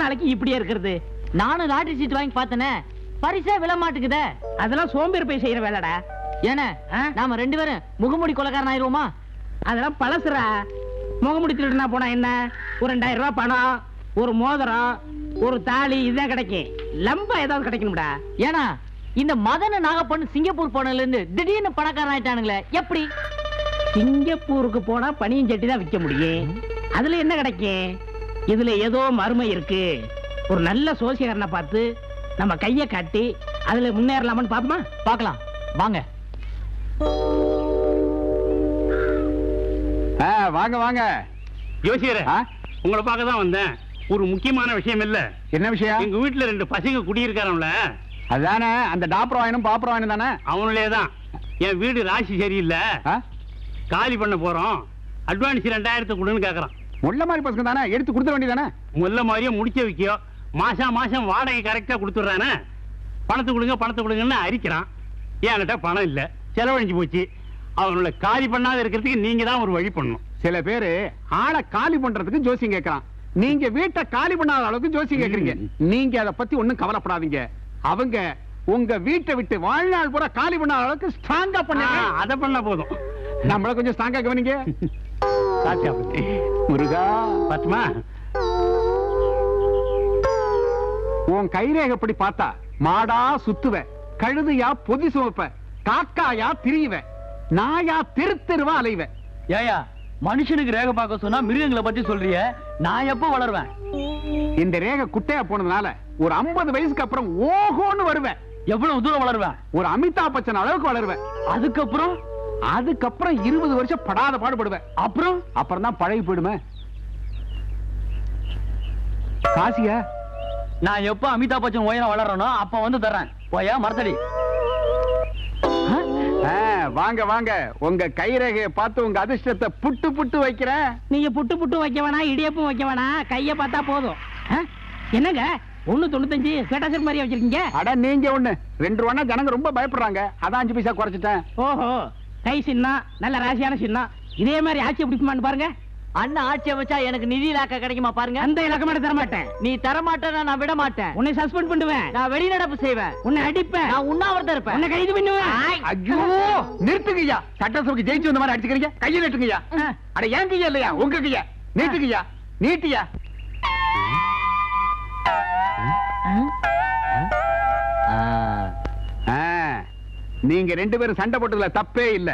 நாளைக்கு இப்படியே இருக்கிறது? நானும் லாட்டரி சீட் வாங்கி பார்த்தனே, பரிசே விழ மாட்டுக்குதே. அதெல்லாம் சோம்பேறி போய் செய்யற வேலைடா. ஏன்னா ஆ? நாம 2 பேரும் முகமுடி கொலைக்காரன் ஆயிருவோமா? அதெல்லாம் பழசுறா. முகமுடி திருடுனா போனா என்ன? ஒரு 2000 ரூபாய் பணம், ஒரு மோதிரம், ஒரு தாலி, இதுதான் கிடைக்கும். லம்பா ஏதாவது கிடைக்கணும்டா. ஏன்னா இந்த மதன நாகப்பண்ணு சிங்கப்பூர் போனதுல இருந்து திடீர்னு பணக்காரன் ஆயிட்டானுங்களே, எப்படி? சிங்கப்பூருக்கு போனா பனியும் சட்டி தான் விற்க முடியும். அதுல என்ன கிடைக்கும்? இதுல ஏதோ மர்மம் இருக்கு. ஒரு நல்ல சோசியக்காரனை பார்த்து நம்ம கைய காட்டி அதுல முன்னேறலாமான்னு பாப்போமா? பார்க்கலாம் வாங்க. வாங்க வாங்க. ஜோசியரே, உங்களை பார்க்க தான் வந்தேன். ஒரு முக்கியமான விஷயம் இல்ல. என்ன விஷயம்? எங்க வீட்டுல 2 பசங்க குடியிருக்காரம்ல, அதானே அந்த டாப்பர் வாயனும் பாப்பர் வாயனும் தானே? அவனுடைய தான். என் வீடு ராசி சரியில்லை, காலி பண்ண போறோம், அட்வான்ஸ் 2000 கொடுன்னு கேக்குறான். முள்ள மாதிரி பசங்க தானே, எடுத்து கொடுத்துட வேண்டியதானே? முல்ல மாதிரியே முடிக்க வைக்கோ. மாசம் வாடகை கரெக்டா கொடுத்துட்றானே. பணத்தை கொடுங்கன்னு அரிக்கிறான். என்கிட்ட பணம் இல்ல, செலவழிஞ்சு போச்சு. அவனோட காலி பண்ணாத இருக்கிறதுக்கு நீங்க தான் ஒரு வழி பண்ணணும். சில பேரு ஆளை காலி பண்றதுக்கு ஜோசியம் கேட்கறான். நீங்க வீட்டை காலி பண்ணாத அளவுக்கு ஜோசியம் கேக்குறீங்க. நீங்க அதை பத்தி ஒண்ணும் கவலைப்படாதீங்க. அவங்க உங்க வீட்டை விட்டு வாழ்நாள் பூரா காலி பண்ணாத அளவுக்கு ஸ்ட்ராங்கா பண்ணாங்க. அதை பண்ண போதும். நம்மள கொஞ்சம் ஸ்ட்ராங்கா கவனிங்க. முருகா பத்துமா, உன் கைரேகப்படி பார்த்தா மாடா சுத்துவ, கழுதையா பொதி சுமப்ப, காக்காயா திரியுவ, நாயா தெருவா அலைவ. ஏயா மனுஷனுக்கு ரேகை பார்க்க சொன்னா மிருகங்களை பத்தி சொல்றிய, நான் எப்ப வளருவேன்? இந்த ரேகை குட்டையா போனதுனால ஒரு 50 வயசுக்கு அப்புறம் ஓஹோன்னு வருவேன். எவ்வளவு தூரம் வளருவேன்? ஒரு அமிதாப் பச்சன் அளவுக்கு வளருவேன். அதுக்கப்புறம் 20 வருஷம் படாத பாடுபடுவேன். அப்புறம் தான் பழகி போயிடுமே. காசியா, நான் எப்ப அமிதாப் பச்சன் உயரம் வளரனோ அப்ப வந்து தர்றேன். போயா மரத்தடி. வாங்க வாங்க. உங்க கைரேகையை பார்த்து உங்க அதிர்ஷ்டத்தை புட்டு வைக்கிறேன். நீங்க புட்டு வைக்க வேணாம், இடியப்பும் வைக்க வேணாம், கைய பார்த்தா போதும். என்னங்க 1.95 பேட்டாசர் மாதிரி வச்சிருக்கீங்க? அட நீங்க 2 ரூபா ஜனங்க ரொம்ப பயப்படுறாங்க, அதான் 5 பைசா குறைச்சிட்டேன். ஓஹோ, கை சின்னம் நல்ல ராசியான சின்னம். இதே மாதிரி ஆட்சி பிடிக்குமான்னு பாருங்க. அண்ணன் ஆட்சியை வச்சா எனக்கு நிதி இலாக்கா கிடைக்குமா பாருங்க. அந்த இலக்கமாட்ட தர மாட்டேன். நீ தர மாட்டேன்னா நான் விட மாட்டேன். உன்னை சஸ்பெண்ட் பண்ணுவேன். நான் வெளிநடப்பு செய்வேன். உன்னை அடிப்பேன். நான் உண்ணாவிரதம் இருப்பேன். உன்னை கைது பண்ணுவேன். ஐயோ நிறுத்துங்கய்யா. சட்டசபைக்கு ஜெயிச்சு வந்த மாதிரி அடிச்சுக்கிறீங்க. கையை நீட்டுங்கய்யா. அட ஏன் கையா இல்லையா, உங்க கையா நீட்டுங்கய்யா. நீட்டியா. நீங்க 2 பேரும் சண்டை போட்டதுல தப்பே இல்ல.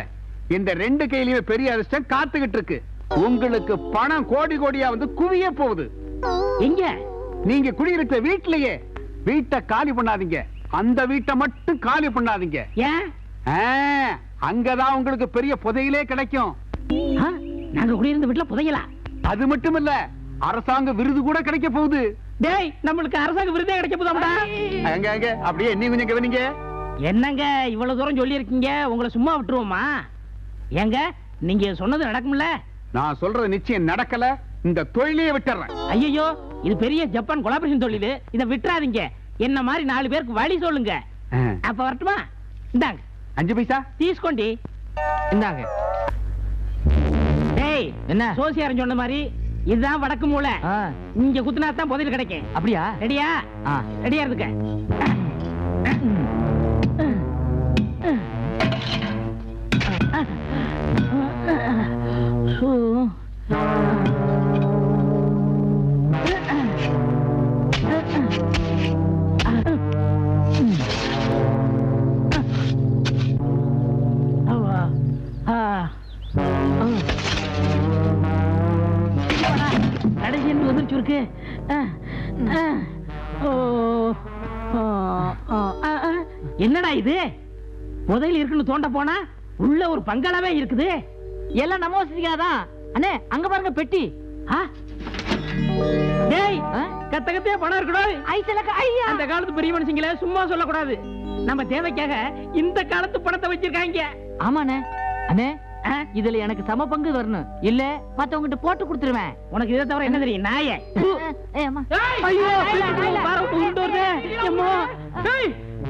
இந்த 2 கையிலயுமே பெரிய அதிர்ஷ்டம் காத்துக்கிட்டு இருக்கு. உங்களுக்கு பணம் கோடி கோடியா வந்து குவிய போகுது. எங்க? நீங்க குடியிருக்கிற வீட்லயே. வீட்டை காலி பண்ணாதீங்க, அந்த வீட்டை மட்டும் காலி பண்ணாதீங்க. ஏன்? அங்கதான் உங்களுக்கு பெரிய புதையிலே கிடைக்கும். நாங்க குடியிருந்த வீட்டுல புதையலா? அது மட்டும் இல்ல, அரசாங்க விருது கூட கிடைக்க போகுது. டேய், நம்மளுக்கு அரசாங்க விருதே கிடைக்க போதாம்டா. அங்க அப்படியே நீ கொஞ்சம் கவனிங்க. என்னங்க இவ்வளவு தூரம் சொல்லி இருக்கீங்க, உங்களை சும்மா விட்டுருவோமா? ஏங்க நீங்க சொன்னது நடக்கும்ல? நான் சொல்றது நிச்சயம் நடக்கல. இந்த தொழிலையே விட்டுறேன். ஐயோ, இது பெரிய ஜப்பான் கொலாபரேஷன் தொழில், இதை விட்டுறாதீங்க. என்ன மாதிரி 4 பேருக்கு வழி சொல்லுங்க. அப்ப வரட்டுமா? இந்தாங்க 5 பைசா தீஸ்கொண்டி. இந்தாங்க. டேய், என்ன சோசியாரன் சொன்ன மாதிரி இதுதான் வடக்கு மூலை. இங்க குத்துனா தான் புதையல் கிடைக்கும். அப்படியா? ரெடியா? ரெடியா இருக்க. கடைசி உதிர்ச்சி இருக்கு. என்னடா இது? புதையல் இருக்குன்னு தோண்ட போனா உள்ள ஒரு பங்களாவே இருக்குது. எல்லாம் நம்ம வசதிக்காதான். அண்ணே அங்க பாருங்க பெட்டி. டேய், கத்தகத்தே பணம் இருக்கணும். அந்த காலத்து பெரிய மனுஷங்கள சும்மா சொல்லக்கூடாது. நம்ம தேவைக்காக இந்த காலத்து பணத்தை வச்சிருக்காங்க. ஆமாண்ணே. அண்ணே, இதுல எனக்கு சம பங்கு வரணும், இல்ல மத்தவங்கிட்ட போட்டு கொடுத்துருவேன். உனக்கு இதை தவிர என்ன தெரியும்? நாயே.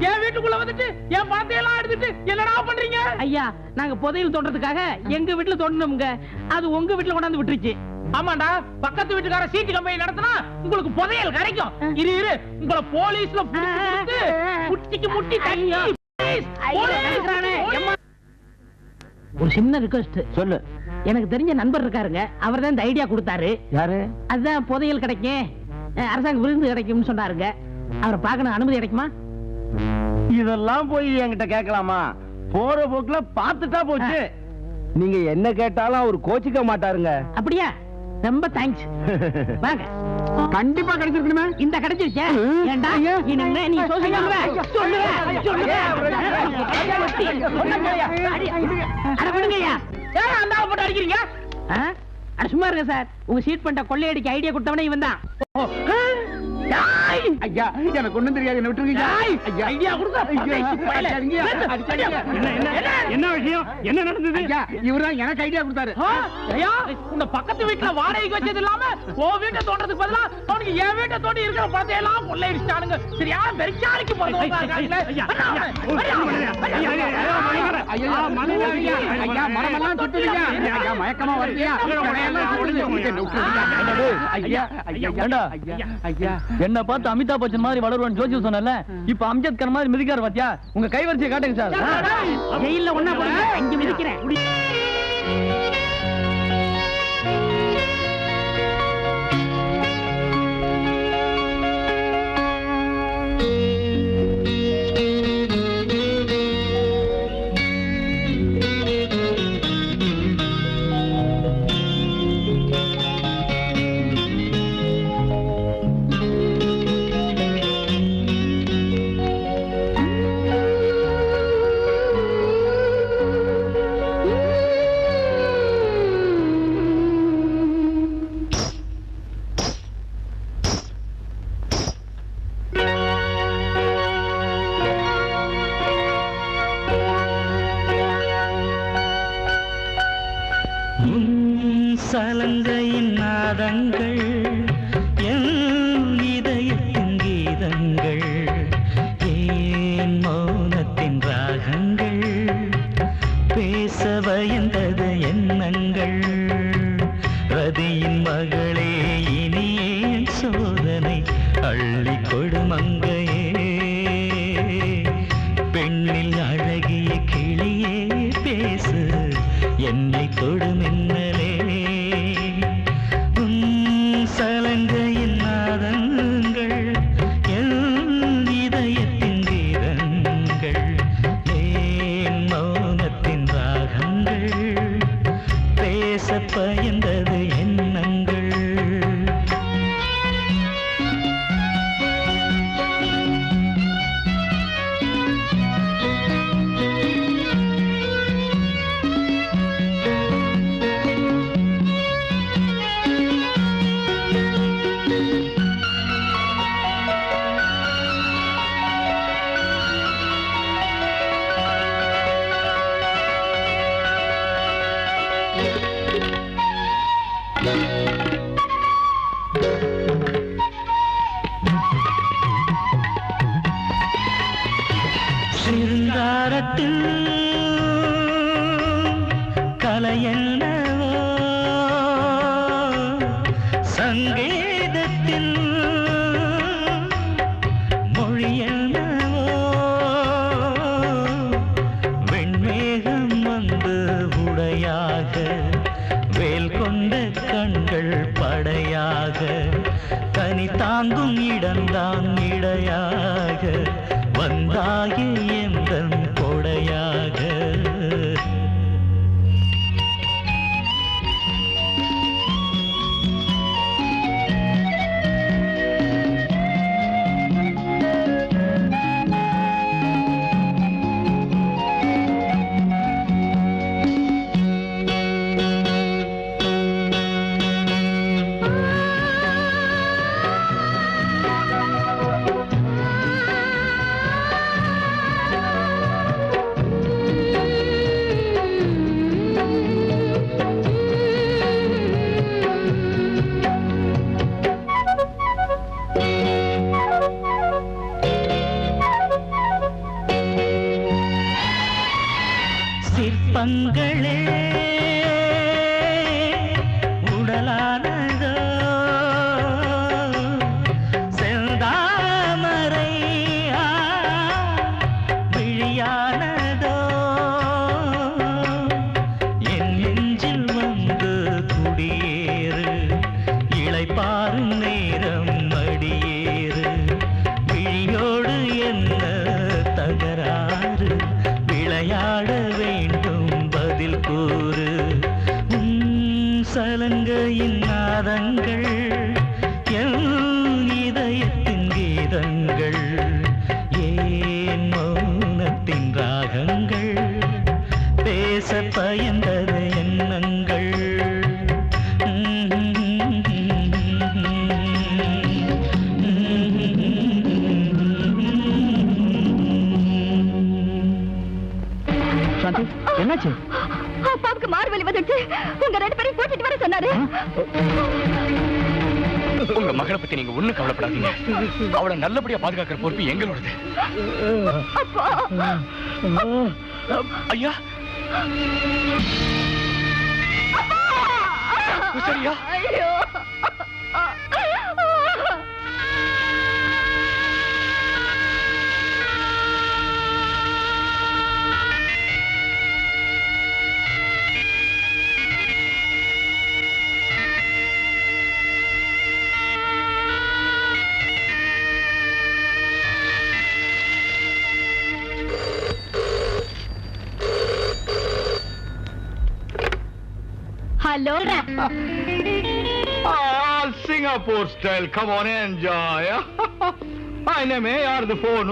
என் வீட்டுக்குள்ள வந்துட்டு என் பணத்தை எல்லாம் எடுத்துட்டு என்னடா பண்றீங்க? ஐயா, நாங்க புதையல் தோன்றதுக்காக எங்க வீட்டுல தோண்டணும்ங்க. அது உங்க வீட்டுல கொண்டாந்து விட்டுருச்சு. ஆமாண்டா, பக்கத்து வீட்டுக்கார சீட்டு கம்பெனி நடத்தினா உங்களுக்கு புதையல் கிடைக்கும். இரு இரு, உங்களை போலீஸ்ல முட்டிக்கு முட்டி தண்ணி. ஒரு சின்ன ரிக்வெஸ்ட் சொல்லு. எனக்கு தெரிஞ்ச நண்பர் இருக்காருங்க, அவர் தான் இந்த ஐடியா கொடுத்தாரு. யாரு? அதுதான் புதையல் கிடைக்கும், அரசாங்க விருது கிடைக்கும்னு சொன்னாருங்க. அவரை பார்க்கணும், அனுமதி கிடைக்குமா? இதெல்லாம் போய் என்கிட்ட கேட்கலாமா? போற போக்குல பாத்துட்டா போச்சு. நீங்க என்ன கேட்டாலும் அவர் கோச்சிக்க மாட்டாருங்க. அப்படியா? ரொம்ப தேங்க்ஸ். வாங்க. கண்டிப்பா கிடைச்சிருக்கணுமே. இந்த கிடைச்சிருச்சே. ஏண்டா இனிமே நீ சொல்லுங்க. அட விடுங்கய்யா. ஏன் அந்த ஆளை போட்டு அடிக்கிறீங்க? அட சும்மா இருங்க சார். உங்க சீட் பண்ண கொள்ளையடிக்க ஐடியா கொடுத்தவனே இவன் தான். ஐயா, எனக்கு ஒண்ணும் தெரியாது, என்ன விட்டுருங்க. ஐடியா கொடுத்தா என்ன விஷயம்? என்ன நடந்தது? ஐயா, இவர்தான் எனக்கு ஐடியா கொடுத்தாரு. உன்னை பக்கத்து வீட்டுல வாடகைக்கு வச்சது இல்லாம உன் வீட்டை தோன்றதுக்கு பதிலா அவனுக்கு என் வீட்டை தோண்டி இருக்கிற பணத்தை எல்லாம் கொள்ளையடிச்சானுங்க. சரியா பெருச்சாலிக்கு மரமெல்லாம் சுட்டுவீங்க. ஐயா, மயக்கமா வருதியா? ஐயா, ஐயா, என்ன பார்த்து அமிதாப் பச்சன் மாதிரி வளருவான் ஜோசி சொன்னல, இப்ப அம்ஜத்கர் மாதிரி மிதிக்காரு பாத்தியா? உங்க கைவரிசையை காட்டுங்க சார். ஜெயில ஒண்ணா போடுங்க, இங்க மிதிக்கிறேன். சலங்கையின் நாதங்கள் என் இதயத்தின் கீதங்கள், ஏன் மௌனத்தின் ராகங்கள், பேச பயந்தது எண்ணங்கள். ரதியின் மகளே இனியே சோதனை அள்ளி கொடுமங்கையே, பெண்ணில் அழகிய கிளியே பேசு என்னை தொடுமின்னலே. சலங்கையின் நாதங்கள் என் இதயத்தின் கீதங்கள், ஏன் மௌனத்தின் ராகங்கள், பேச பயந்தது எண்ணங்கள். சிருங்காரத்தில் கலையென்னவோ, சங்கீதத்தில் மொழியென்னவோ, வெண்மேகம் வந்து உடையாக, வேல் கொண்ட கண்கள் படையாக, கனி தாங்கும் இடம்தான் இடையாக, வந்தாயே எந்தன் கொடையாக. சிற்பங்களே உடலானதோ செந்தாமரை விழியானதோ என் நெஞ்சில் வந்து குடியேறு இளைப்பாறும் நேரம் மடியேறு விழியோடு என்ன தகராறு விளையாட வேண்டும் பதில் கூறு சலங்கையின் நாதங்கள் என் இதயத்தின் கீதங்கள் ஏன் மௌனத்தின் ராகங்கள் பேச பயந்தது எண்ணங்கள் என்னாச்சு? அப்பாவுக்கு மார்வலி வந்துச்சு. உங்க 2 பேரையும் கூட்டிட்டு வர சொன்னாரு. உங்க மகளை பத்தி நீங்க ஒண்ணும் கவலைப்படாதீங்க. அவளை நல்லபடியா பாதுகாக்கிற பொறுப்பு எங்களோடது. அப்பா ஐயா சரியா? ஐயோ hello Singapore style, come on, enjoy. Anime, yaar the phone?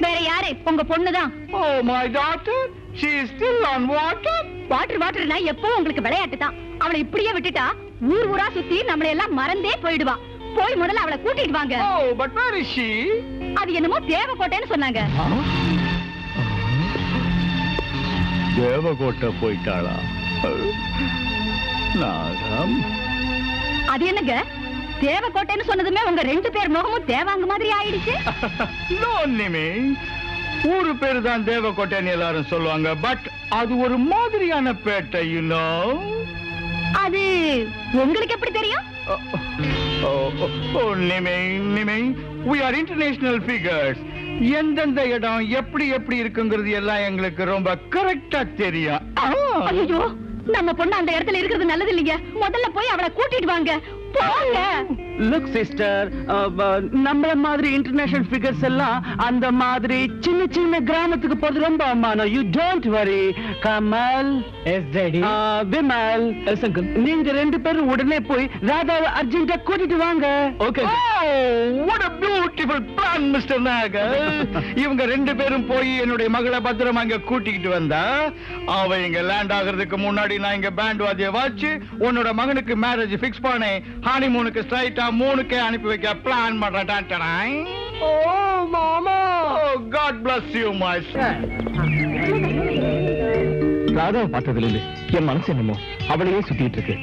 வேற யாரு? உங்க பொண்ணுதான். Oh, my daughter, she is still on water. வாட்டர்னா எப்போ உங்களுக்கு விளையாட்டு தான். அவளை இப்படியே விட்டுட்டா ஊர் ஊரா சுத்தி நம்மள எல்லாம் மறந்தே போயிடுவா. போய் முதல்ல அவளை கூட்டிட்டு வாங்க. Oh, but where is she? அது என்னமோ தேவக்கோட்டைன்னு சொன்னாங்க. தேவகோட்டை போயிட்டாளா? நாகம். அது என்னங்க தேவக்கோட்டைன்னு சொன்னதுமே உங்க 2 பேர் முகமும் தேவாங்க மாதிரி ஆயிடுச்சு. ஒண்ணுமே ஊரு பேரு தான் தேவக்கோட்டைன்னு எல்லாரும் சொல்லுவாங்க. பட் அது ஒரு மாதிரியான பேட்டை, you know. அது உங்களுக்கு எப்படி தெரியும்? நிமை we are international figures. எந்தெந்த இடம் எப்படி எப்படி இருக்குங்கிறது எல்லாம் எங்களுக்கு ரொம்ப கரெக்டா தெரியும். ஐயோ நம்ம பொண்ணு அந்த இடத்துல இருக்கிறது நல்லது இல்லைங்க. முதல்ல போய் அவளை கூட்டிட்டு வாங்க. போங்க. லுக் சிஸ்டர், நம்மள மாதிரி இன்டர்நேஷனல் ஃபிகர்ஸ் எல்லாம் அந்த மாதிரி சின்ன சின்ன கிராமத்துக்கு போறது ரொம்ப அவமானம். You don't worry. Kamal, yes daddy, Vimal, yes uncle, நீங்க 2 பேரும் உடனே போய் ராதாவை அர்ஜென்ட்டா கூட்டிட்டு வாங்க. Okay. what a beautiful plan, Mr. Nagar. இவங்க 2 பேரும் போய் என்னுடைய மகளை பத்திரமா இங்க கூட்டிட்டு வந்தா அவ இங்க லேண்ட் ஆகிறதுக்கு முன்னாடி நான் இங்க பேண்ட் வாத்திய வாச்சு உன்னோட மகனுக்கு மேரேஜ் ஃபிக்ஸ் பண்ணி ஹனிமூனுக்கு ஸ்ட்ரைட்டா 3க்கு அனுப்பி வைக்க பிளான் பண்றேன். ஓ மாமா, God bless you my son. ராதாவை பார்த்ததுல இருந்து என் மனசு என்னமோ அவளையே சுத்திட்டு இருக்கு.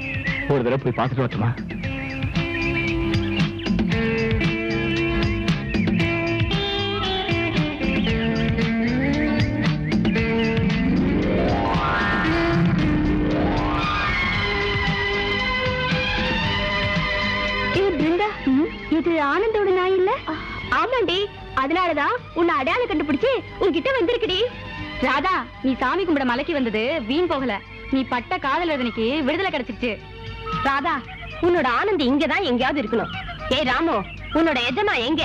ஒரு தடவை போய் பார்த்துட்டு வரட்டுமா? இது ஆனந்தோட நாய் இல்ல? ஆமாண்டி, அதனாலதான் உன்னை அடையாளம் கண்டுபிடிச்சு உன்கிட்ட வந்திருக்குடி. ராதா, நீ சாமி கும்பிட மலைக்கு வந்தது வீண் போகல. நீ பட்ட காதல் வேதனைக்கு விடுதலை கிடைச்சிருச்சு. ராதா, உன்னோட ஆனந்த் இங்கதான் எங்கேயாவது இருக்கணும். ஏய் ராமு, உன்னோட எஜமா எங்க?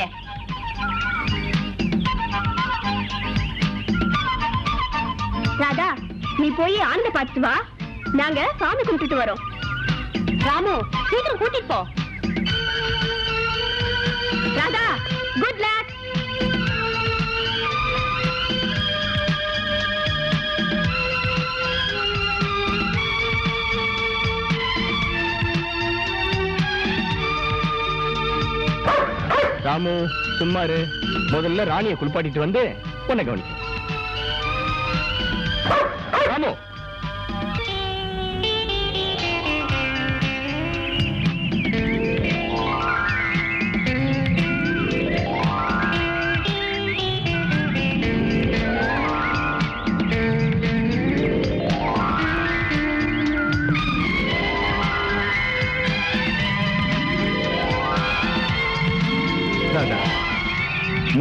ராதா, நீ போய் ஆனந்த பார்த்துட்டு வா. நாங்க சாமி கும்பிட்டுட்டு வரோம். ராமு, சீக்கிரம் கூட்டிட்டு போ. Radha, good luck. ராமு சும்மா இரு. முதல்ல ராணியை குளிப்பாட்டிட்டு வந்து உன்னை கவனிக்க. ராமு,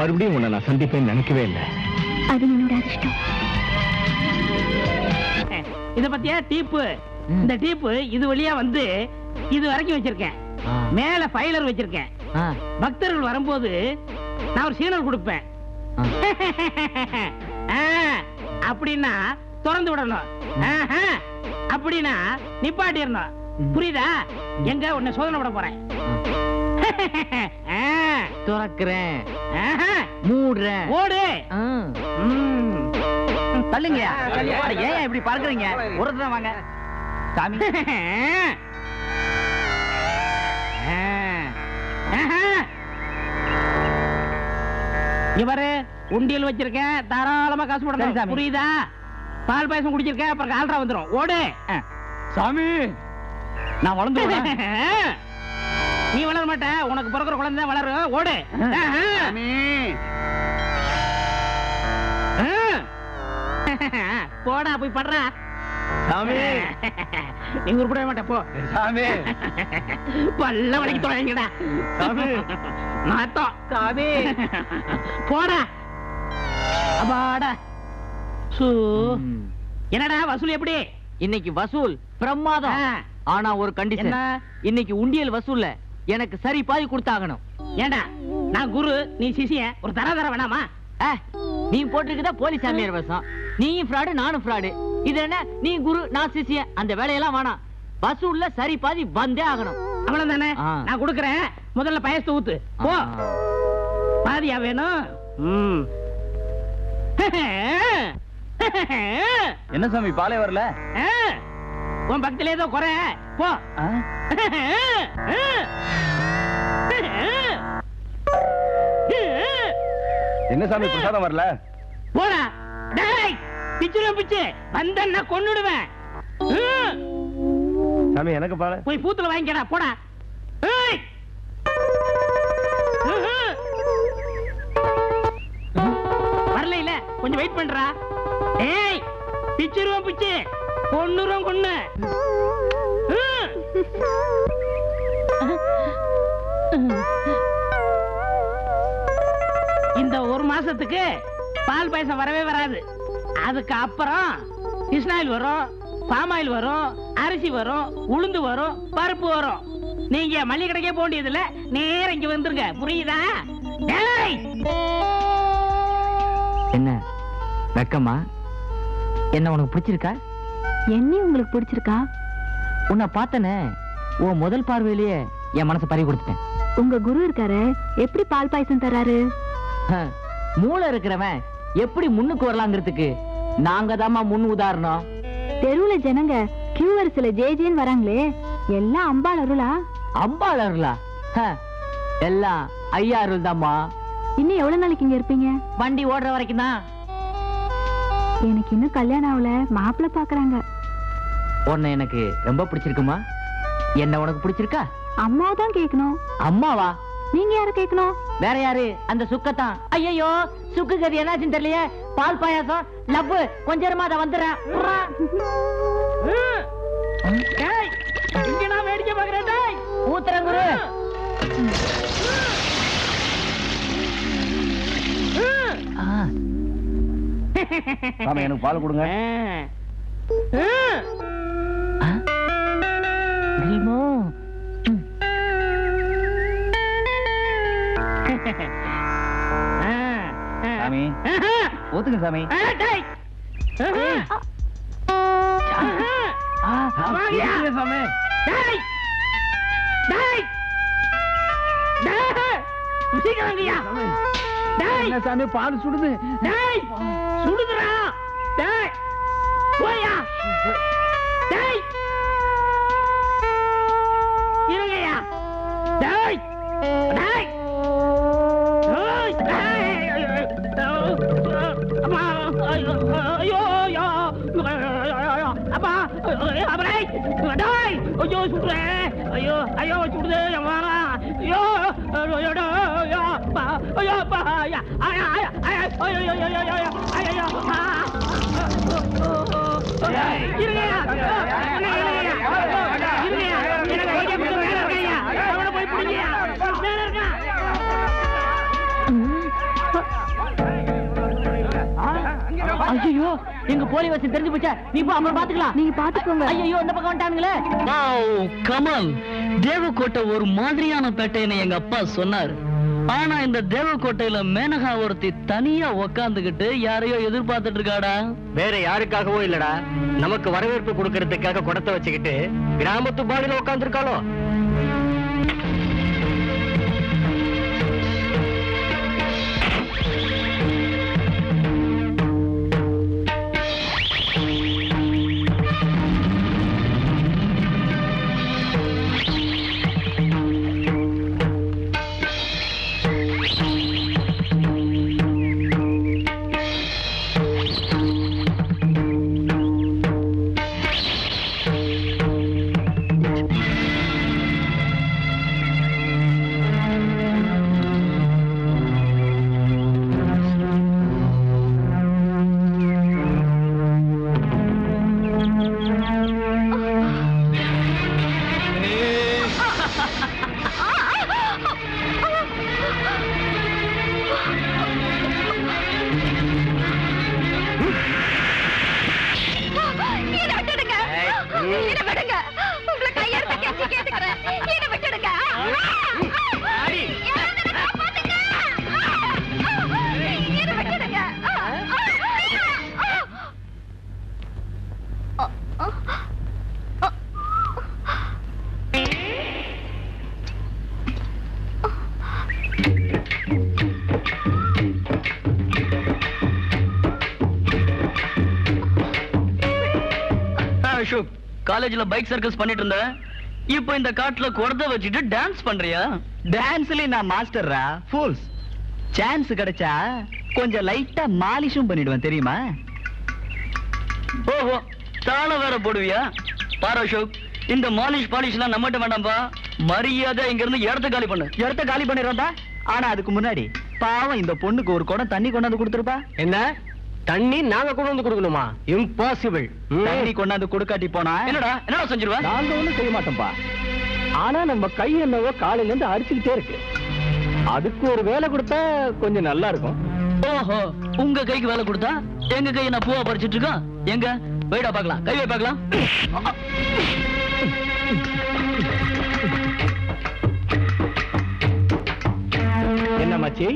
மறுபடியும் உன்னை நான் சந்திப்பேன்னு நினைக்கவே இல்லை. அது என்னோட அதிர்ஷ்டம். இத பத்தியா டீப்பு? இந்த டீப்பு இது வழியா வந்து இது வரைக்கும் வச்சிருக்கேன். மேல ஃபைலர் வச்சிருக்கேன். பக்தர்கள் வரும்போது நான் ஒரு சீனல் கொடுப்பேன். அப்படின்னா திறந்து விடணும், அப்படின்னா நிப்பாட்டிடணும். புரியுதா? எங்க உன்னை சோதனை விட போறேன். துறக்கிறேன், மூடுறேன், ஓடு. தள்ளுங்கயா. ஏன் இப்படி பார்க்கறீங்க? ஒருத்தர் வாங்க சாமி. இவரு உண்டியல் வச்சிருக்கேன், தாராளமா காசு போடணும். புரியுதா? பால் பாயசம் குடிச்சிருக்கேன், அப்புறம் கால்ரா வந்துரும். ஓடு சாமி. நான் வளர்ந்து நீ வளர மாட்ட, உனக்கு பிறக்கிற குழந்தை வளரும். ஓடு. போடா போய் படுறா சாமி. நீ உருப்பட மாட்ட போ சாமி. பல்ல வளைக்கு தொலைங்கடா சாமி. நாத்தம் சாமி. போடா. அப்பாடா. என்னடா வசூல் எப்படி? இன்னைக்கு வசூல் பிரமாதம். ஆனா ஒரு கண்டிஷன். இன்னைக்கு உண்டியல் வசூல்ல எனக்கு சரி பாதி கொடுத்தாகணும். ஏண்டா நான் குரு, நீ சிசிய, ஒரு தர வேணாமா? நீ போட்டிருக்கதா போலீஸ் சாமியார் வேஷம். நீயும் ஃப்ராடு, நானும் ஃப்ராடு. இது என்ன, நீ குரு நான் சிசிய, அந்த வேலையெல்லாம் வேணாம். வசூல்ல சரி பாதி வந்தே ஆகணும். அவ்வளவு தானே? நான் கொடுக்கறேன். முதல்ல பயசத்தை ஊத்து. போ. பாதியா வேணும்? என்ன சாமி பாலே வரல? உன் பக்கத்துல ஏதோ குறை. போ. என்ன சாமி பிரசாதம் வரல? போடா. டேய் பிச்சுரும் பிச்சு வந்தன்னா கொன்னுடுவேன். சாமி எனக்கு பால போய் பூத்துல வாங்கிக்கடா. போடா. ஏய் வரல இல்ல, கொஞ்சம் வெயிட் பண்றா. ஏய் பிச்சுரும் பிச்சு கொன்னுரும் கொன்னு. இந்த ஒரு மாசத்துக்கு பால் பாயசம் வரவே வராது. அதுக்கு அப்புறம் கிருஷ்ணாயில் வரும், பாமாயில் வரும், அரிசி வரும், உளுந்து வரும், பருப்பு வரும். நீங்க மல்லிகை கடைக்கே போக வேண்டியதில்ல, நேரம் இங்க வந்துருங்க. புரியுதா? என்ன வெக்கமா? என்ன உனக்கு பிடிச்சிருக்கா? என்ன உங்களுக்கு பிடிச்சிருக்கா? உன்னை பார்த்தனே, உன் முதல் பார்வையிலேயே என் மனசை பறி கொடுத்துட்டேன். உங்க குரு இருக்காரு, எப்படி பால் பாயசம் தராரு? மூளை இருக்கிறவன் எப்படி முன்னுக்கு வரலாங்கிறதுக்கு நாங்க தாமா முன் உதாரணம். தெருவுல ஜனங்க கியூ வரிசையில ஜேஜேன்னு வராங்களே, எல்லாம் அம்பாள் அருளா? அம்பாள் அருளா? எல்லாம் ஐயா அருள் தாம்மா. இன்னும் எவ்வளவு நாளைக்கு இங்க இருப்பீங்க? வண்டி ஓடுற வரைக்கும் தான். எனக்கு இன்னும் கல்யாணம் ஆகல, மாப்பிள்ளை பாக்குறாங்க. உன்னை எனக்கு ரொம்ப பிடிச்சிருக்குமா? என்ன உனக்கு பிடிச்சிருக்கா? அம்மாவை தான் கேட்கணும். அம்மாவா? நீங்க யார கேட்கணும்? வேற யாரு? அந்த சுக்கத்தான். ஐயோ சுக்கு கதி என்னாச்சுன்னு தெரியலையே. பால் பாயாசம் லவ் கொஞ்சமா அதை வந்துடுறேன். இங்க நான் வேடிக்கை பாக்குறேன். ஊத்துறேன் குரு. சாமி எனக்கு பால் கொடுங்க. சாமி ஊத்துங்க சாமி. சாமி பால் சுடுது. சுடுதுரா. போயா. இருங்கய்யா. எங்க போலி வசம் தெரிஞ்சு போச்சா? நீ போ, அப்புறம் பாத்துக்கலாம். நீங்க பாத்துக்கோங்க. ஐயோ, இந்த பக்கம் வந்துட்டானுங்களே. கமல், தேவக்கோட்டை ஒரு மாதிரியான பேட்டைன்னு எங்க அப்பா சொன்னார். ஆனா இந்த தேவக்கோட்டையில மேனகா ஒருத்தி தனியா உக்காந்துகிட்டு யாரையோ எதிர்பார்த்துட்டு இருக்காடா. வேற யாருக்காகவோ இல்லடா, நமக்கு வரவேற்பு கொடுக்கறதுக்காக குடத்தை வச்சுக்கிட்டு கிராமத்து பாடியில உட்காந்துருக்காளோ. அசோக், காலேஜ்ல பைக் சர்க்கஸ் பண்ணிட்டு இருந்த, இப்போ இந்த காட்டுல குடத்தை வச்சுட்டு டான்ஸ் பண்றியா? டான்ஸ்ல நான் மாஸ்டர்ரா, ஃபூல்ஸ். சான்ஸ் கிடைச்சா கொஞ்சம் லைட்டா மாலிஷும் பண்ணிடுவேன் தெரியுமா? ஓஹோ, தாளம் வேற போடுவியா? பாரு அசோக், இந்த மாலிஷ் பாலிஷ்லாம் நம்மகிட்ட வேண்டாம்பா. மரியாதை இங்க இருந்து இடத்த காலி பண்ணு. இடத்த காலி பண்ணிடுறா. ஆனா அதுக்கு முன்னாடி பாவம் இந்த பொண்ணுக்கு ஒரு குடம் தண்ணி கொண்டாந்து கொடுத்துருப்பா. என்ன தண்ணி நாங்க கொண்டு வந்து கொடுக்கணுமா? இம்பாசிபிள். தண்ணி கொண்டாந்து கொடுக்காட்டி போனா என்னடா செஞ்சிருவா? நாங்க ஒண்ணும் செய்ய மாட்டோம்பா. ஆனா நம்ம கை என்னவோ காலையில இருந்து அடிச்சுக்கிட்டே இருக்கு. அதுக்கு ஒரு வேலை கொடுத்தா கொஞ்சம் நல்லா இருக்கும். ஓஹோ, உங்க கைக்கு வேலை கொடுத்தா எங்க கையை நான் பூவா பறிச்சிட்டு இருக்கோம். எங்க வைடா பாக்கலாம், கை வை பாக்கலாம். என்ன மச்சி,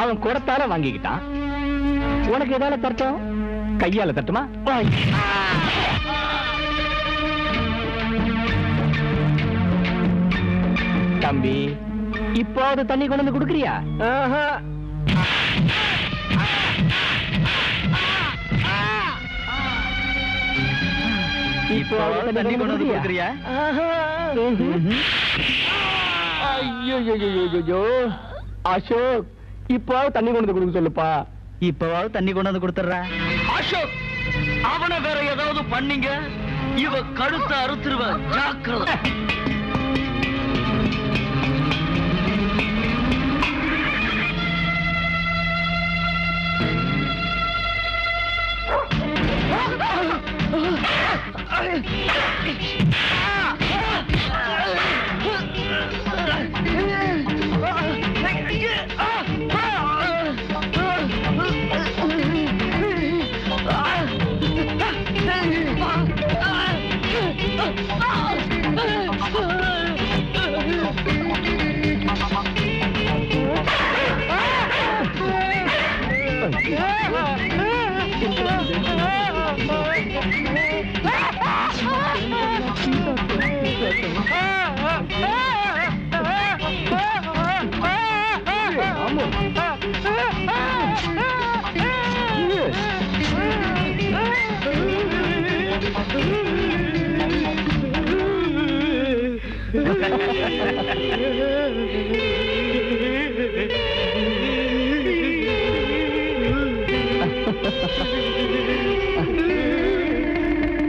அவன் குடத்தால வாங்கிக்கிட்டான். உனக்கு எதால தட்டும்? கையால தட்டுமா? தம்பி, இப்போது தண்ணி கொண்டு வந்து கொடுக்குறியா? இப்போ தண்ணி கொண்டு வந்து கொடுக்குறியா? ஐயோ அசோக், இப்போ தண்ணி கொண்டு வந்து கொடுக்க சொல்லுப்பா. இப்பவாவது தண்ணி கொண்டாந்து கொடுத்துட்றேன். அசோக், அவனை வேற ஏதாவது பண்ணீங்க, இவ கழுத்தை அறுத்துருவ, ஜாக்கிரதை.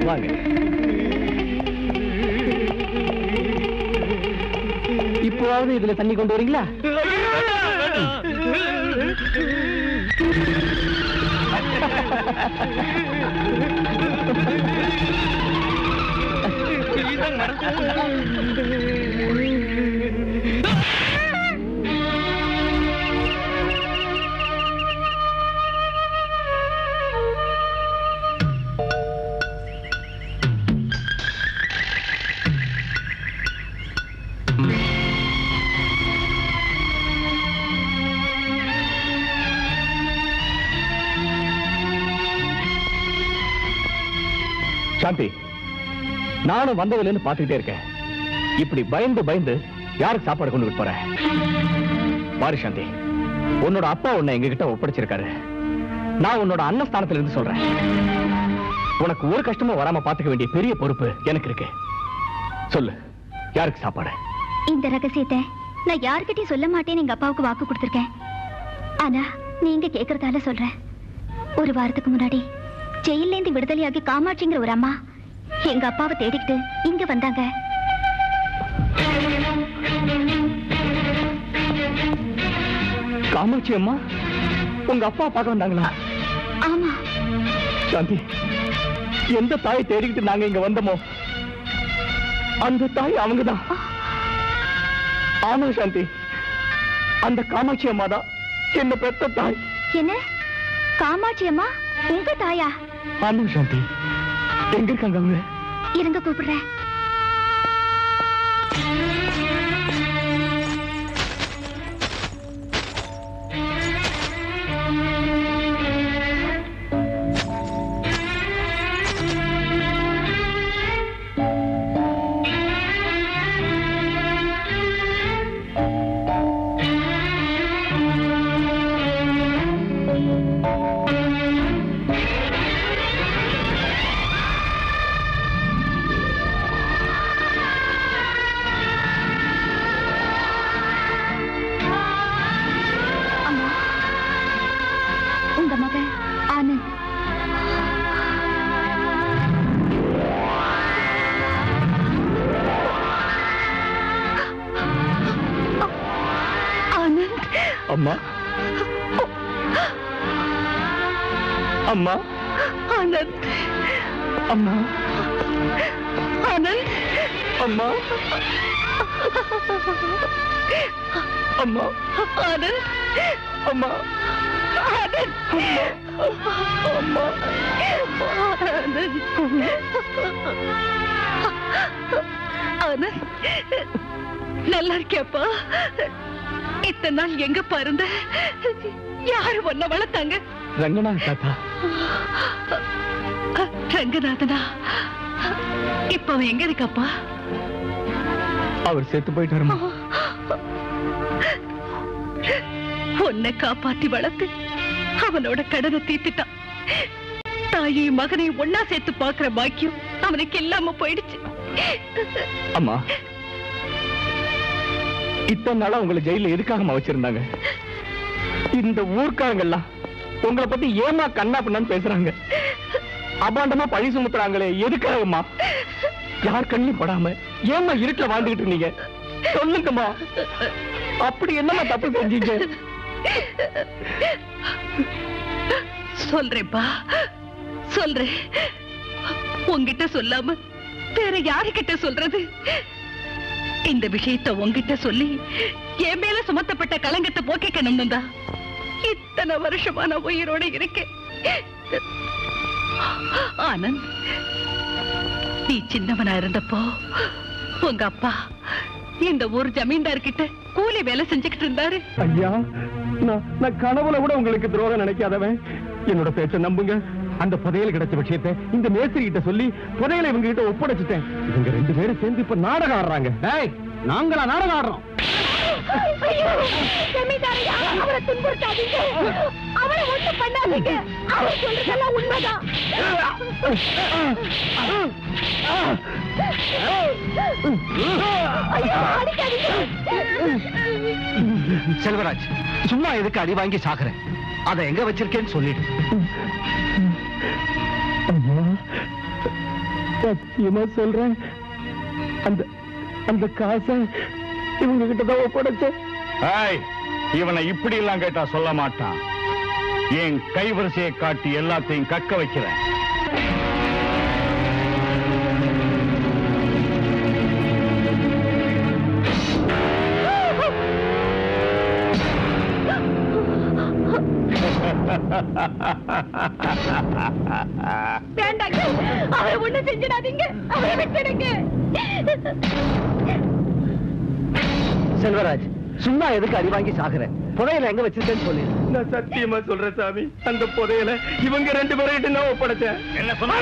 வாங்க. இப்போவாவது இதுல தண்ணி கொண்டு வரீங்களா? சாந்தி, நானும் வந்ததுல இருந்து பாத்துக்கிட்டே இருக்கேன். இப்படி பயந்து பயந்து யாருக்கு சாப்பாடு கொண்டு போறேன்? பாரு சாந்தி, உன்னோட அப்பா உன்னை எங்க கிட்ட ஒப்படைச்சிருக்காரு. நான் உன்னோட அண்ணன் ஸ்தானத்துல இருந்து சொல்றேன். உனக்கு ஒரு கஷ்டமும் வராம பாத்துக்க வேண்டிய பெரிய பொறுப்பு எனக்கு இருக்கு. சொல்லு, யாருக்கு சாப்பாடு? இந்த ரகசியத்தை நான் யார்கிட்டயும் சொல்ல மாட்டேன்னு எங்க அப்பாவுக்கு வாக்கு கொடுத்திருக்கேன். ஆனா நீங்க கேக்குறதால சொல்றேன். ஒரு வாரத்துக்கு முன்னாடி ஜெயில இருந்து விடுதலையாகி காமாட்சிங்கிற ஒரு அம்மா எங்க அப்பாவை தேடிக்கிட்டு இங்க வந்தாங்க. காமாட்சி அம்மா உங்க அப்பா பார்க்க வந்தாங்களா? ஆமா சாந்தி, எந்த தாயை தேடிக்கிட்டு நாங்க இங்க வந்தோமோ அந்த தாய் அவங்கதான். ஆமா சாந்தி, அந்த காமாட்சி அம்மா தான் என்ன பெத்த தாய். என்ன, காமாட்சி அம்மா உங்க தாயா? ஆமா சாந்தி. எங்க இருக்காங்க அவங்க? இருங்க கூப்பிடுறேன். அம்மா, அம்மா, ஆனந்த், அம்மா, ஆனந்த், அம்மா, அம்மா, ஆனந்த், அம்மா, ஆனந்த், அம்மா, ஆனந்த், ஆனந்த், நல்லா இருக்கியாப்பா? இத்தனை நாள் எங்க பாருந்த? யாரு ஒன்ன வளர்த்தாங்க? ரங்கநாத் தாத்தா. ரங்கநாதனா? இப்ப அவன் எங்க இருக்காப்பா? அவர் செத்து போயிட்டாருமா. உன்னை காப்பாத்தி வளர்த்து அவனோட கடனை தீர்த்துட்டான். தாயையும் மகனையும் ஒன்னா சேர்த்து பாக்குற பாக்கியம் அவனுக்கு இல்லாம போயிடுச்சு. அம்மா, இத்தனை நாளா உங்களை ஜெயில எதுக்காக வச்சிருந்தாங்க? இந்த ஊர்க்காரங்கெல்லாம் உங்களை பத்தி ஏமா கண்ணா பின்னான்னு பேசுறாங்க, அபாண்டமா பழி சுமத்துறாங்களே, எதுக்காகம்மா? யார் கண்ணிலும் படாம ஏமா இருட்டுல வாழ்ந்துகிட்டு இருந்தீங்க? சொல்லுங்கம்மா, அப்படி என்னமா தப்பு செஞ்சீங்க? சொல்றேப்பா, சொல்றேன். உன்கிட்ட சொல்லாம வேற யாருக்கிட்ட சொல்றது? இந்த விஷயத்தை உன்கிட்ட சொல்லி என் மேல சுமத்தப்பட்ட களங்கத்தை போக்கிக்கணும்னு தான் இத்தனை வருஷமா நான் உயிரோட இருக்கேன். ஆனந்த், நீ சின்னவனா இருந்தப்போ உங்க அப்பா இந்த ஊர் ஜமீன்தார் கிட்ட கூலி வேலை செஞ்சுக்கிட்டு இருந்தாரு. ஐயா, நான் கனவுல கூட உங்களுக்கு துரோகம் நினைக்காதவன். என்னோட பேச்ச நம்புங்க. அந்த புதையல் கிடைச்ச விஷயத்தை இந்த மேஸ்திரி கிட்ட சொல்லி புதையலை இவங்க கிட்ட ஒப்படைச்சிட்டேன். இவங்க ரெண்டு பேரும் சேர்ந்து இப்ப நாடகம் ஆடுறாங்க. நாங்களா நாடகம் ஆடுறோம்? அவரை துன்புறுத்தாதீங்க, அவரை ஒண்ணும் பண்ணாதீங்க. அவர் சொல்றதெல்லாம் உண்மைதான். செல்வராஜ், சும்மா எதுக்கு அடி வாங்கி சாகுறேன்? அதை எங்க வச்சிருக்கேன்னு சொல்லிடு. சத்தியமா சொல்றேன், அந்த காசை இவங்க கிட்டதான் ஒப்படைச்சேன். இவனை இப்படி எல்லாம் கேட்டா சொல்ல மாட்டான். என் கைவரிசையை காட்டி எல்லாத்தையும் கக்க வைக்கிறேன். வேண்டாங்க, அவரை ஒண்ணு செஞ்சிடாதீங்க, அவரை விட்டுடுங்க. செல்வராஜ், சும்மா எதுக்கு அடி வாங்கி சாகுறேன்? புதையல எங்க வச்சிருக்கேன்னு சொல்லு. நான் சத்தியமா சொல்றேன் சாமி, அந்த புதையல இவங்க ரெண்டு பேரும் நான் ஒப்படைச்சேன். என்ன சொன்ன?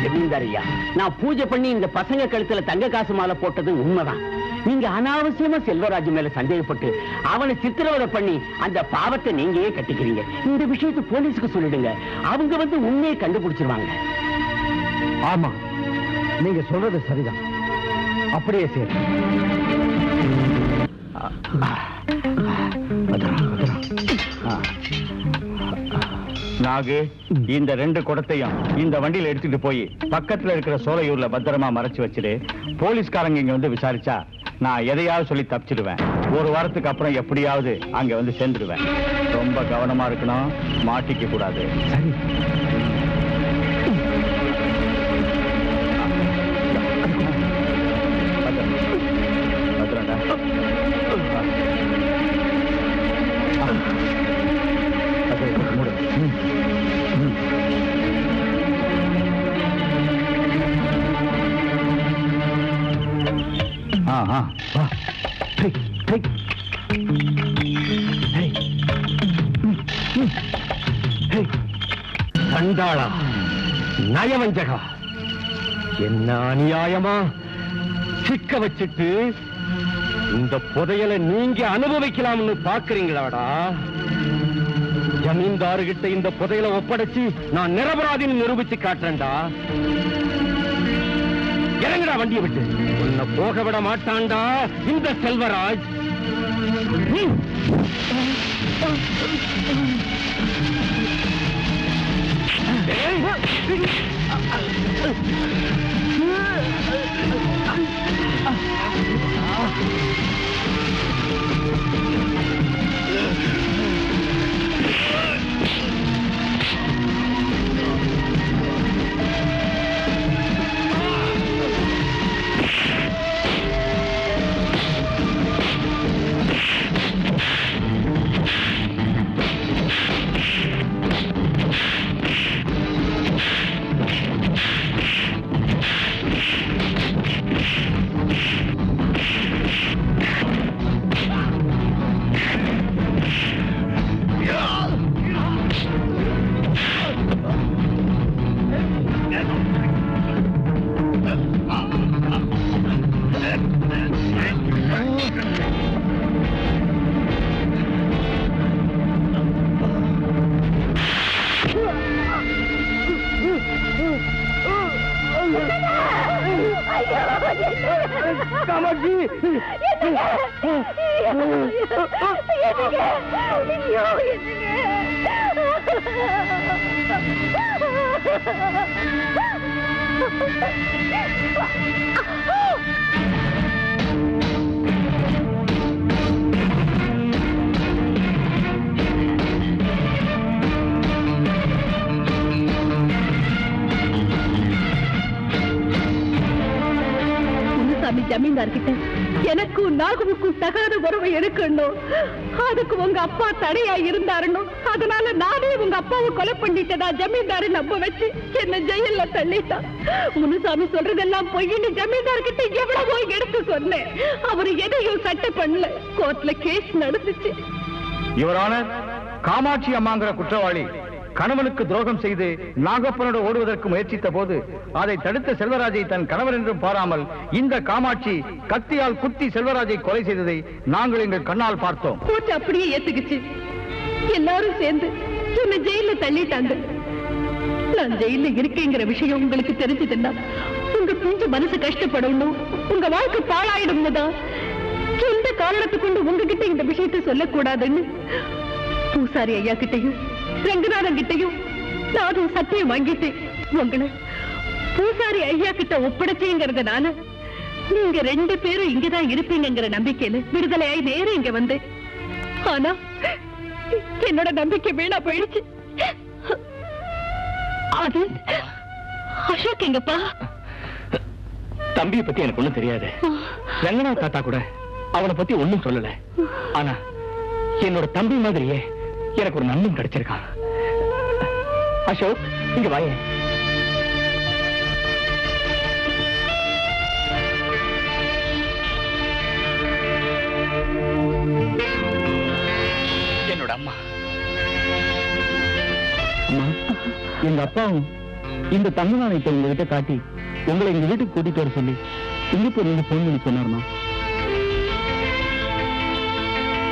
ஜமீன்தாரியா, நான் பூஜை பண்ணி இந்த பசங்க கழுத்துல தங்க காசு மாலை போட்டது உண்மைதான். நீங்க அனாவசியமா செல்வராஜ் மேல சந்தேகப்பட்டு அவனை சித்திரவதை பண்ணி அந்த பாவத்தை நீங்களே கட்டிக்கிறீங்க. இந்த விஷயத்தை போலீஸுக்கு சொல்லிடுங்க, அவங்க வந்து உண்மையை கண்டுபிடிச்சிருவாங்க. ஆமா, நீங்க சொல்றது சரிதான், அப்படியே சரி. நாகு, இந்த 2 குடத்தையும் இந்த வண்டியில எடுத்துட்டு போய் பக்கத்துல இருக்கிற சோலையூர்ல பத்திரமா மறைச்சு வச்சிரு. போலீஸ்காரங்க இங்க வந்து விசாரிச்சா நான் எதையாவது சொல்லி தப்பிச்சிடுவேன். 1 வாரத்துக்கு அப்புறம் எப்படியாவது அங்க வந்து சேர்ந்துடுவேன். ரொம்ப கவனமா இருக்கணும், மாட்டிக்க கூடாது. சரி. சண்டாளா, நயவஞ்சகா, என்ன அநியாயமா சிக்க வச்சிட்டு இந்த புதையலை நீங்க அனுபவிக்கலாம்னு பாக்குறீங்களாடா? ஜமீன்தாருகிட்ட இந்த புதையலை ஒப்படைச்சு நான் நிரபராதின்னு நிரூபிச்சு காட்டுறேன்டா. இறங்குடா வண்டியை விட்டு. உன்னை போக விட மாட்டான்டா இந்த செல்வராஜ். ஜமீன்தார் கிட்ட எனக்கும் நாகுவுக்கும் தகாத உறவை எடுக்கணும். அதுக்கு உங்க அப்பா தடையா இருந்தாருன்னு, அதனால நானே உங்க அப்பாவை கொலை பண்ணிட்டதா ஜமீன்தாரை நம்ப வச்சு என்ன ஜெயில தள்ளிட்டான். முனுசாமி சொல்றதெல்லாம் பொய்ன்னு ஜமீன்தார் கிட்ட எவ்வளவோ எடுத்து சொன்னேன். அவரு எதையும் சட்டை பண்ணல. கோர்ட்ல கேஸ் நடந்துச்சு. இவரான காமாட்சி அம்மாங்கிற குற்றவாளி கணவனுக்கு துரோகம் செய்து நாகப்பனோடு ஓடுவதற்கு முயற்சித்த போது அதை தடுத்த செல்வராஜை தன் கணவர் என்றும் பாராமல் இந்த காமாட்சி கத்தியால் குத்தி செல்வராஜை கொலை செய்ததை நாங்கள் எங்கள் கண்ணால் பார்த்தோம். கோர்ட் அப்படியே ஏத்துக்குச்சு. எல்லாரும் சேர்ந்து என்ன ஜெயில தள்ளிட்டாங்க. நான் ஜெயில இருக்கேங்கிற விஷயம் உங்களுக்கு தெரிஞ்சதுன்னா உங்க பிஞ்சு மனசு கஷ்டப்படணும், உங்க வாழ்க்கை பாழாயிடும்னுதான் எந்த காரணத்தை கொண்டு உங்ககிட்ட இந்த விஷயத்தை சொல்லக்கூடாதுன்னு பூசாரி ஐயா கிட்டையும் ரங்கநாதன் கிட்டையும் நானும் சத்தியம் வாங்கிட்டேன். உங்களை பூசாரி ஐயா கிட்ட ஒப்படைச்சேங்கிறதுனால நீங்க 2 பேரும் இங்கதான் இருப்பீங்கிற நம்பிக்கையில விடுதலையாய் நேரம் இங்க வந்தேன். ஆனா என்னோட நம்பிக்கை வீணா போயிடுச்சு. அது அசோக் எங்கப்பா? தம்பியை பத்தி எனக்கு ஒண்ணும் தெரியாது. ரங்கநாத் தாத்தா கூட அவனை பத்தி ஒண்ணும் சொல்லல. ஆனா என்னோட தம்பி மாதிரியே எனக்கு ஒரு நண்பன் கிடைச்சிருக்கான். அசோக், இங்க வாயே. என்னோட அம்மா. அம்மா, எங்க அப்பாவும் இந்த தங்க நாணயத்தை உங்ககிட்ட காட்டி உங்களை எங்க வீட்டுக்கு கூட்டிட்டு வர சொல்லி சிங்கப்பூர் இருந்து போன் பண்ணி சொன்னார்மா.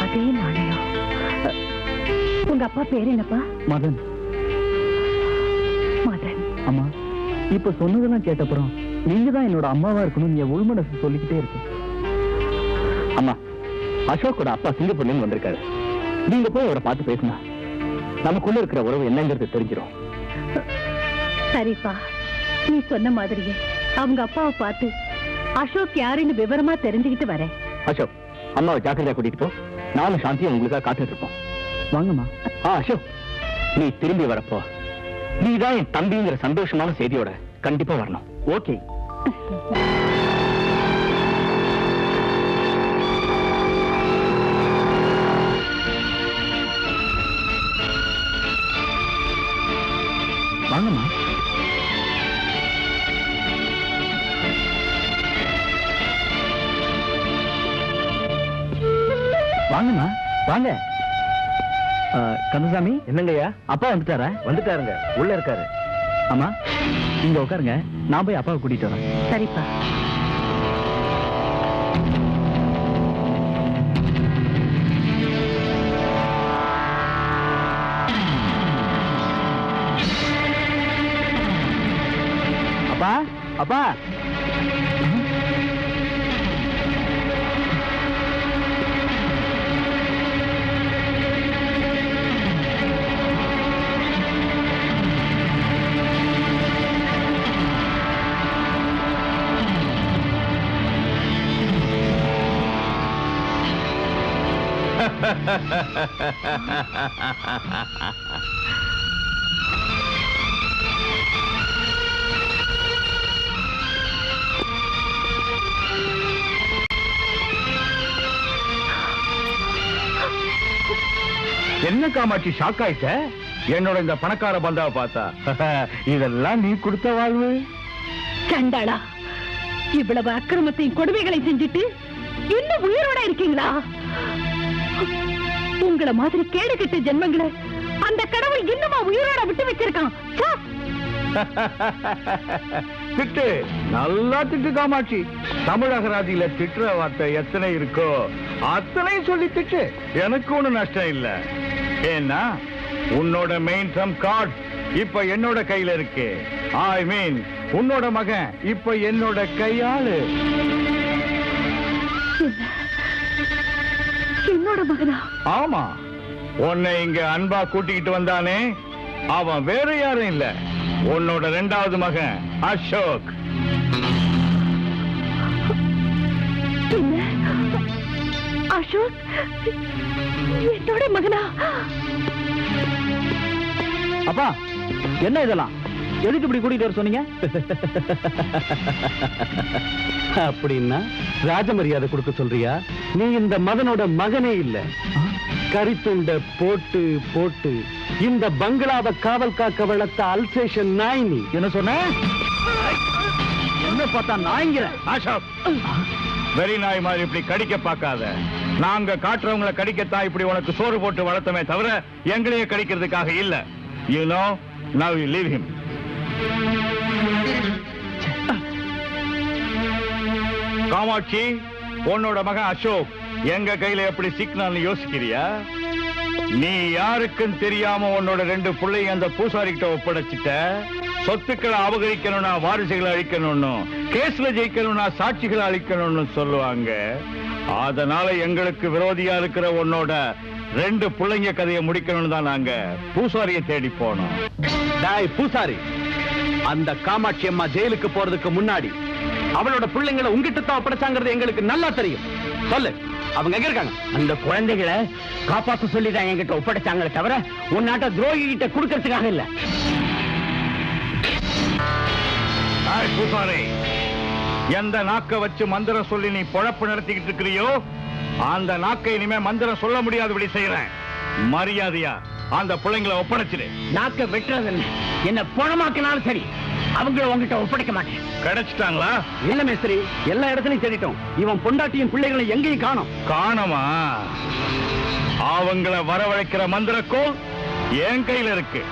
அதே நாணயம். உங்க அப்பா பேரு என்னப்பா? மதன். மதன். அம்மா, இப்ப சொன்னதெல்லாம் கேட்டப்புறம் நீங்க தான் என்னோட அம்மாவா இருக்கணும் என் உள்மனசு சொல்லிக்கிட்டே இருக்கு. அம்மா, அசோக்கோட அப்பா சிங்கப்பூர்ல இருந்து வந்திருக்காரு. நீங்க போய் அவரை பார்த்து பேசினா நமக்குள்ள இருக்கிற உறவு என்னங்கிறது தெரிஞ்சிடும். சரிப்பா, நீ சொன்ன மாதிரியே அவங்க அப்பாவை பார்த்து அசோக் யாருன்னு விவரமா தெரிஞ்சுக்கிட்டு வரேன். அசோக், அம்மாவை ஜாக்கிரதையா கூட்டிட்டு போ. நானும் சாந்தியும் உங்களுக்காக காத்துட்டு இருப்போம். வாங்கம்மா. அசோக், நீ திரும்பி வரப்போ நீதான் என் தம்பிங்கிற சந்தோஷமான செய்தியோட கண்டிப்பா வரணும். ஓகே? வாங்கம்மா. வாங்கம்மா, வாங்க. கந்தசாமி. என்னங்கய்யா? அப்பா வந்துட்டாரா? வந்துட்டாருங்க, உள்ள இருக்காரு. அம்மா, நீங்க உட்காருங்க, நான் போய் அப்பாவை கூட்டிட்டு வரேன். சரிப்பா. அப்பா, அப்பா. என்ன காமாட்சி, ஷாக் ஆயிட்ட? என்னோட இந்த பணக்கார பந்தாவை பார்த்தா? இதெல்லாம் நீ கொடுத்த வாழ்வு. கண்டாளா, இவ்வளவு அக்கிரமத்தையும் கொடுமைகளை செஞ்சுட்டு இன்னும் உயிரோட இருக்கீங்களா? உங்களை மாதிரி கேடு கெட்ட ஜென்மங்களை அந்த கடவுள் இன்னுமா உயிரோட விட்டு வச்சிருக்கான். திட்டு, நல்லா திட்டு காமாட்சி. தமிழகராதியில திட்டுற வார்த்தை எத்தனை இருக்கோ அத்தனை சொல்லி திட்டு. எனக்கு ஒண்ணு நஷ்டம் இல்ல. ஏன்னா உன்னோட மெயின் ட்ரம் கார்டு இப்ப என்னோட கையில இருக்கு. ஐ மீன் உன்னோட மகன் இப்ப என்னோட கையாளு. என்னோட மகனா? ஆமா, உன்னை இங்க அன்பா கூட்டிக்கிட்டு வந்தானே, அவன் வேற யாரும் இல்ல, உன்னோட 2வது மகன் அசோக். அசோக் என்னோட மகனா? அப்பா, என்ன இதெல்லாம்? எதுக்கு இப்படி கூட்டிட்டு வர சொன்னீங்க? அப்படின்னா ராஜமரியாதை கொடுக்க சொல்றியா? நீ இந்த மகனோட மகனே இல்ல. கரித்துண்ட போட்டு போட்டு இந்த பங்களாவை காவல் காக்க வளர்த்த அல்சேஷன் நாய் நீ. என்ன சொன்ன? என்ன பார்த்தா நாய்ங்கிற? அசோக், வெறி நாய் மாதிரி இப்படி கடிக்க பார்க்காத. நாங்க காட்டுறவங்களை கடிக்கத்தான் இப்படி உனக்கு சோறு போட்டு வளர்த்தமே தவிர எங்களையே கடிக்கிறதுக்காக இல்ல. You know, now you leave him. Kamakshi, உன்னோட மகன் அசோக் எங்க கையில எப்படி சிக்கனான்னு யோசிக்கிறியா? நீ யாருக்கும் தெரியாம உன்னோட 2 பிள்ளைங்க அந்த பூசாரி கிட்ட ஒப்படைச்சிட்ட. சொத்துக்களை அபகரிக்கணும்னா வாரிசுகளை அழிக்கணும்னு, கேஸ்ல ஜெயிக்கணும்னா சாட்சிகளை அழிக்கணும்னு சொல்லுவாங்க. அதனால எங்களுக்கு விரோதியா இருக்கிற உன்னோட 2 பிள்ளைங்க கதையை முடிக்கணும்னு தான் நாங்க பூசாரியை தேடி போனோம். டாய் பூசாரி, அந்த காமாட்சி அம்மா ஜெயிலுக்கு போறதுக்கு முன்னாடி அவளோட பிள்ளைங்களை உங்ககிட்ட தான் ஒப்படைச்சாங்கிறது எங்களுக்கு நல்லா தெரியும். சொல்லு, அவங்க எங்க இருக்காங்க? அந்த குழந்தைகளை காப்பாற்ற சொல்லிதான் என்கிட்ட ஒப்படைச்சாங்களே தவிர உன்னாட்ட துரோகி கிட்ட கொடுக்கறதுக்காக இல்ல. பூசாரி, எந்த நாக்க வச்சு மந்திரம் சொல்லி நீ பொழப்பு நடத்திக்கிட்டு இருக்கிறியோ அந்த நாக்கை இனிமே மந்திரம் சொல்ல முடியாதபடி செய்யறேன். மரியாதையா அந்த பிள்ளைங்களை ஒப்படைச்சிடு. நாக்க வெட்டுறது என்ன பணமாக்கினாலும் சரி, அவங்கள உங்ககிட்ட ஒப்படைக்க மாட்டேன். கிடைச்சிட்டாங்களா? இல்ல மேஸ்திரி, எல்லா இடத்துலயும் தேடிட்டோம். இவன் பொண்டாட்டியும் பிள்ளைகளை எங்கேயும் காணோம். காணமா? அவங்கள வரவழைக்கிற மந்திரக்கோள் என் கையில இருக்கு.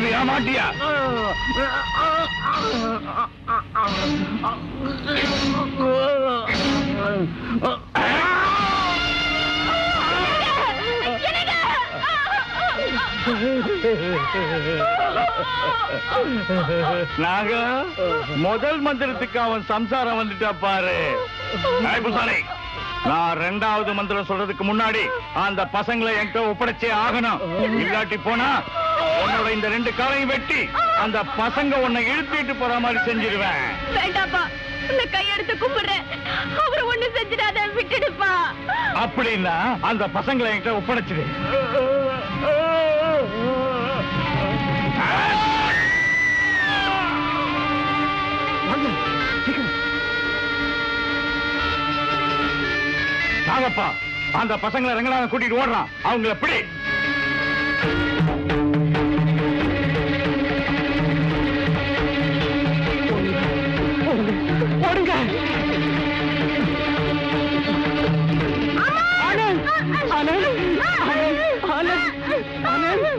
வருவியா மாட்டியா? நாக முதல் மந்திரத்துக்கு அவன் சம்சாரம் வந்துட்டா பாரு. நான் ரெண்டாவது மந்திரம் சொல்றதுக்கு முன்னாடி அந்த பசங்களை என்கிட்ட ஒப்படைச்சே ஆகணும். இல்லாட்டி போனா உன்னோட இந்த 2 காலையும் வெட்டி அந்த பசங்க உன்னை இழுத்திட்டு போற மாதிரி செஞ்சிருவேன். வேண்டாப்பா, உன்னை கையெடுத்து கும்பிடுறேன். அவரை ஒண்ணு செஞ்சிடாத, விட்டுடுப்பா. அப்படின்னா அந்த பசங்களை என்கிட்ட ஒப்படைச்சிடு. நாகப்பா, அந்த பசங்களை ரங்கநாதன் கூட்டிட்டு ஓடுறான். அவங்கள பிடி. ஓடுங்க. ஆனந்த், ஆனந்த், ஆனந்த், ஆனந்த், ஆனந்த்.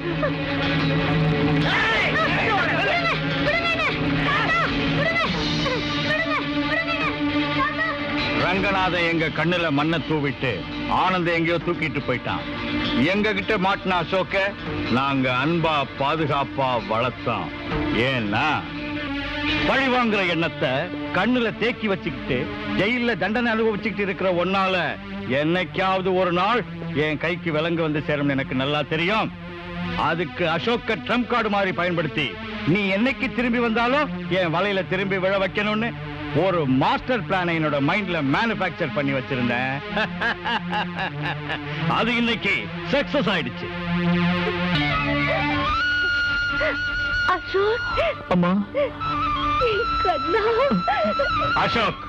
ரங்கநாதன் எங்க கண்ணுல மண்ணை தூவிட்டு ஆனந்த எங்கேயோ தூக்கிட்டு போயிட்டான். எங்க கிட்ட மாட்டின அசோக்க நாங்க அன்பா பாதுகாப்பா வளர்த்தோம். ஏன்னா பழி வாங்குற எண்ணத்தை கண்ணுல தேக்கி வச்சுக்கிட்டு ஜெயில தண்டனை அனுபவிச்சுக்கிட்டு இருக்கிற ஒன்னால என்னைக்காவது ஒரு நாள் என் கைக்கு விலங்கு வந்து சேரும் எனக்கு நல்லா தெரியும். அதுக்கு அசோக்க ட்ரம்ப் கார்டு மாதிரி பயன்படுத்தி நீ என்னைக்கு திரும்பி வந்தாலும் என் வலையில திரும்பி விழ வைக்கணும்னு ஒரு மாஸ்டர் பிளானை என்னோட மைண்ட்ல மேனுஃபேக்சர் பண்ணி வச்சிருந்தேன். அது இன்னைக்கு சக்சஸ் ஆயிடுச்சு. அம்மா, அசோக்,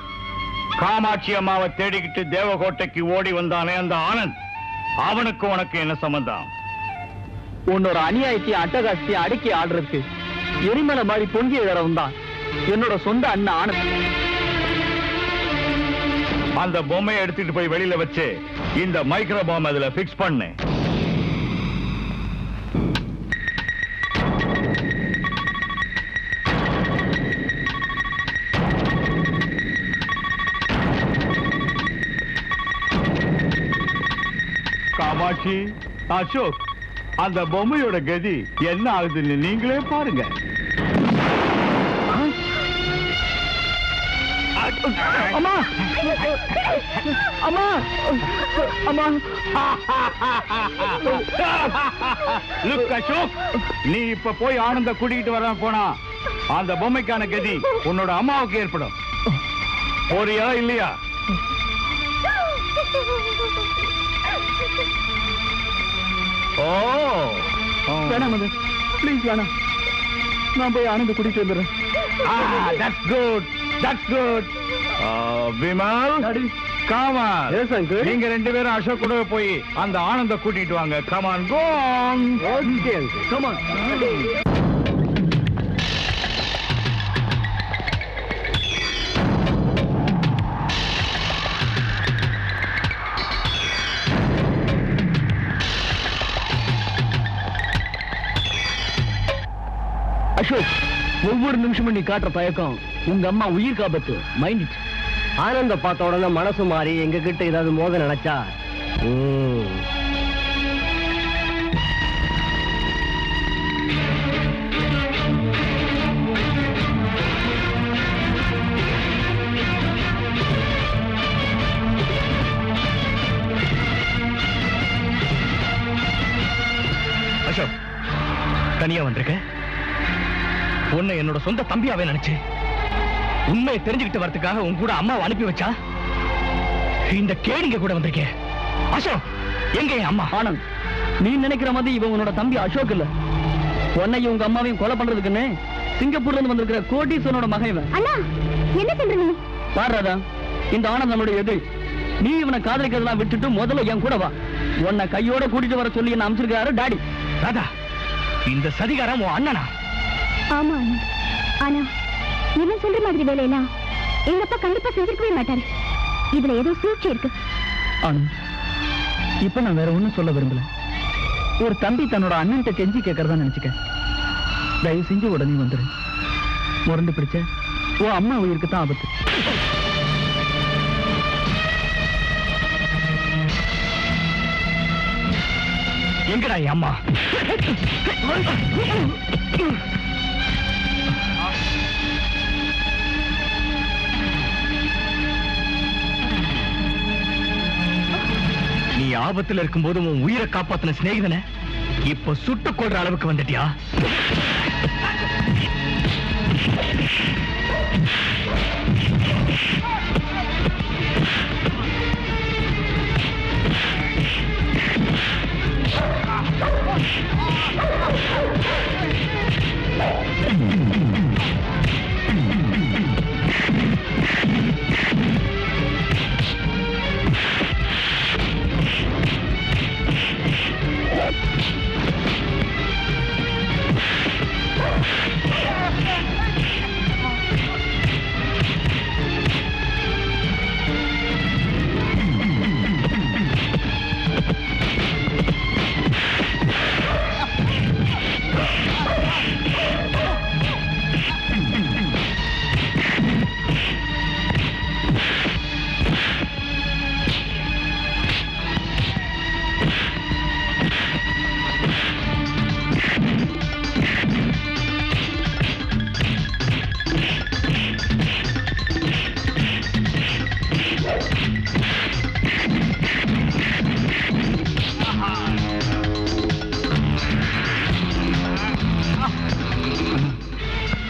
காமாட்சி அம்மாவை தேடிக்கிட்டு தேவகோட்டைக்கு ஓடி வந்தானே அந்த ஆனந்த், அவனுக்கு உனக்கு என்ன சம்பந்தம்? உன்னோட அநியாயத்தையும் அட்டகாசத்தையும் அடக்கி ஆடுறதுக்கு எரிமலை மாதிரி பொங்கிய தடவை தான் என்னோட சொந்த அண்ணன் ஆனந்த். அந்த பொம்மையை எடுத்துட்டு போய் வெளியில வச்சு இந்த மைக்ரோ பாம் அதுல பிக்ஸ் பண்ணு. காமாட்சி, அசோக், அந்த பொம்மையோட கதி என்ன ஆகுதுன்னு நீங்களே பாருங்க. அம்மா, அம்மா, அம்மா. லுக் அசோக், நீ இப்ப போய் ஆனந்த கூட்டிகிட்டு வர போனா அந்த பொம்மைக்கான கதி உன்னோட அம்மாவுக்கு ஏற்படும். போறியா இல்லையா? ஓ, வேணாம் மதன், ப்ளீஸ் வேணாம். நான் போய் ஆனந்த கூட்டிட்டு வந்துடுறேன். that's good, that's good. Vimal, காமால், Yes, uncle. நீங்க 2 பேரும் அசோக் கூட போய் அந்த ஆனந்த கூட்டிட்டு வாங்க. Come on, go on. Okay, uncle. Come on. Ashok, ஒவ்வொரு நிமிஷமும் நீ காட்டுற தயக்கம் உங்க அம்மா உயிர் காபத்து. Mind it. ஆனந்த பார்த்த உடனே மனசு மாறி எங்க கிட்ட ஏதாவது மோத நினைச்சா அசோக், தனியா வந்திருக்க? உன்னை என்னோட சொந்த தம்பியாவே நினைச்சு உண்மையை தெரிஞ்சுக்கிட்டு வரதுக்காக உன் கூட அம்மாவை அனுப்பி வச்சா இந்த கேடிங்க கூட வந்திருக்கேன். அசோக், எங்க என் அம்மா? ஆனந்த், நீ நினைக்கிற மாதிரி இவன் உன்னோட தம்பி அசோக் இல்ல. உன்னையும் உங்க அம்மாவையும் கொலை பண்றதுக்குன்னு சிங்கப்பூர்ல இருந்து வந்திருக்கிற கோட்டீஸ்வரனோட மகன் இவன். அண்ணா, என்ன சொல்றீங்க? பாருடா, இந்த ஆனந்த் நம்மளுடைய எதிரி. நீ இவனை காதலிக்கிறதெல்லாம் விட்டுட்டு முதல்ல என் கூட வா. உன்னை கையோட கூட்டிட்டு வர சொல்லி என்ன அமைச்சிருக்காரு டாடி. ராதா, இந்த சதிகாரம் உன் அண்ணனா? ஆமா அண்ணா. ஆனா இவன் சொல்ற மாதிரி வேலையெல்லாம் எங்க அப்பா கண்டிப்பா செஞ்சிருக்கவே மாட்டாரு. இதுல ஏதோ சூழ்ச்சி இருக்கு. ஆனந்த், இப்ப நான் வேற ஒண்ணும் சொல்ல விரும்பல. ஒரு தம்பி தன்னோட அண்ணன்ட்ட கெஞ்சி கேட்கறதா நினைச்சுக்க. தயவு செஞ்சு உடனே வந்துரு. முரண்டு பிடிச்ச ஓ அம்மா உயிருக்கு தான் ஆபத்து. எங்கடா என் அம்மா? நீ ஆபத்துல இருக்கும்போது உன் உயிரை காப்பாத்தின சிநேகிதனை இப்ப சுட்டுக் கொள்ற அளவுக்கு வந்துட்டியா?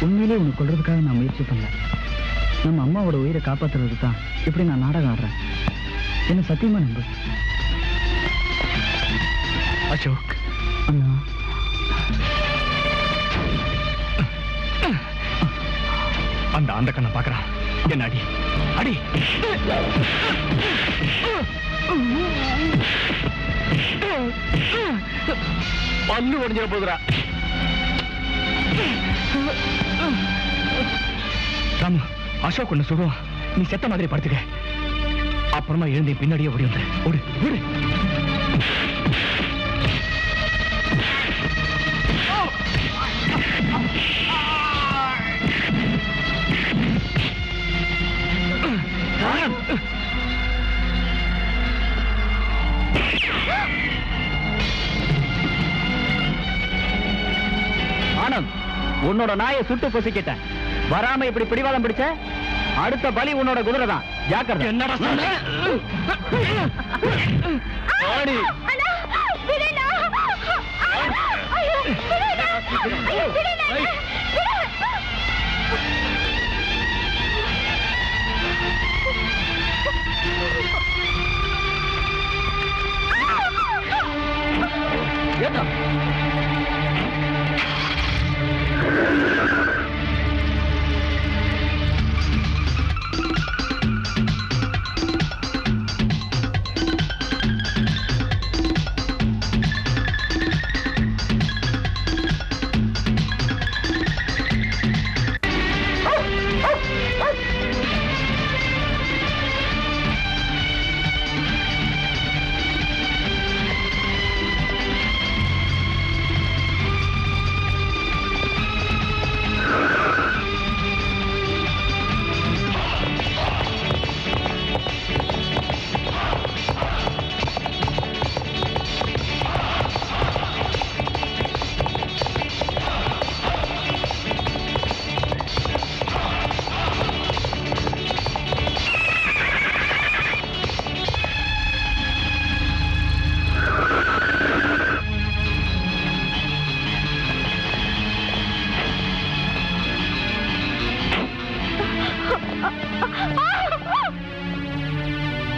உண்மையிலே உன்னை கொல்றதுக்காக நான் முயற்சி பண்ணல. நம்ம அம்மாவோட உயிரை காப்பாத்துறதுக்கு தான் இப்படி நான் நாடகம் ஆடுறேன். என்ன சத்தியமா நம்பு. அசோக், அண்ணா அந்த அந்த கண்ணை பாக்குறான். என்ன அடி அடி. பல்லு உடைஞ்சிட போதுரா. ராமு, அசோக் ஒண்ணு சொல்லுவான். நீ செத்த மாதிரி படுத்துக்க. அப்புறமா எழுந்தி பின்னாடியே ஓடி வந்து ஓடு ஓடு. ஆனந்த், உன்னோட நாயை சுட்டு பொசிக்கிட்டேன். வராம இப்படி பிடிவாதம் பிடிச்ச அடுத்த பலி உன்னோட குதிரை தான். ஜாக்கிரதை. என்னடா சொன்ன? ஓடி. ஏதா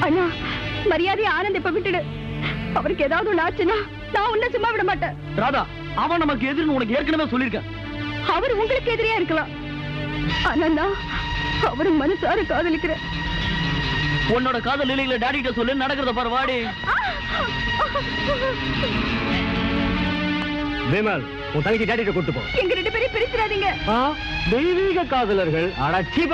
அண்ணா, மரியாதை ஆனந்த் இப்ப விட்டுடு. அவருக்கு ஏதாவது ஒண்ணு ஆச்சுன்னா நான் உன்னை சும்மா விட மாட்டேன். ராதா, அவன் நமக்கு எதிர்னு உனக்கு ஏற்கனவே சொல்லியிருக்கேன். அவர் உங்களுக்கு எதிரியா இருக்கலாம். ஆனா நான் அவரு மனசார காதலிக்கிறேன். உன்னோட காதல் இல்லைங்களா டாடி கிட்ட சொல்லு. நடக்கிறத பாரு. வாடி விமல், உன் தங்கச்சி டாடி கிட்ட கூட்டு போ. எங்க ரெண்டு பேரையும் பிரிச்சிடாதீங்க. தெய்வீக காதலர்கள். அடச்சிப.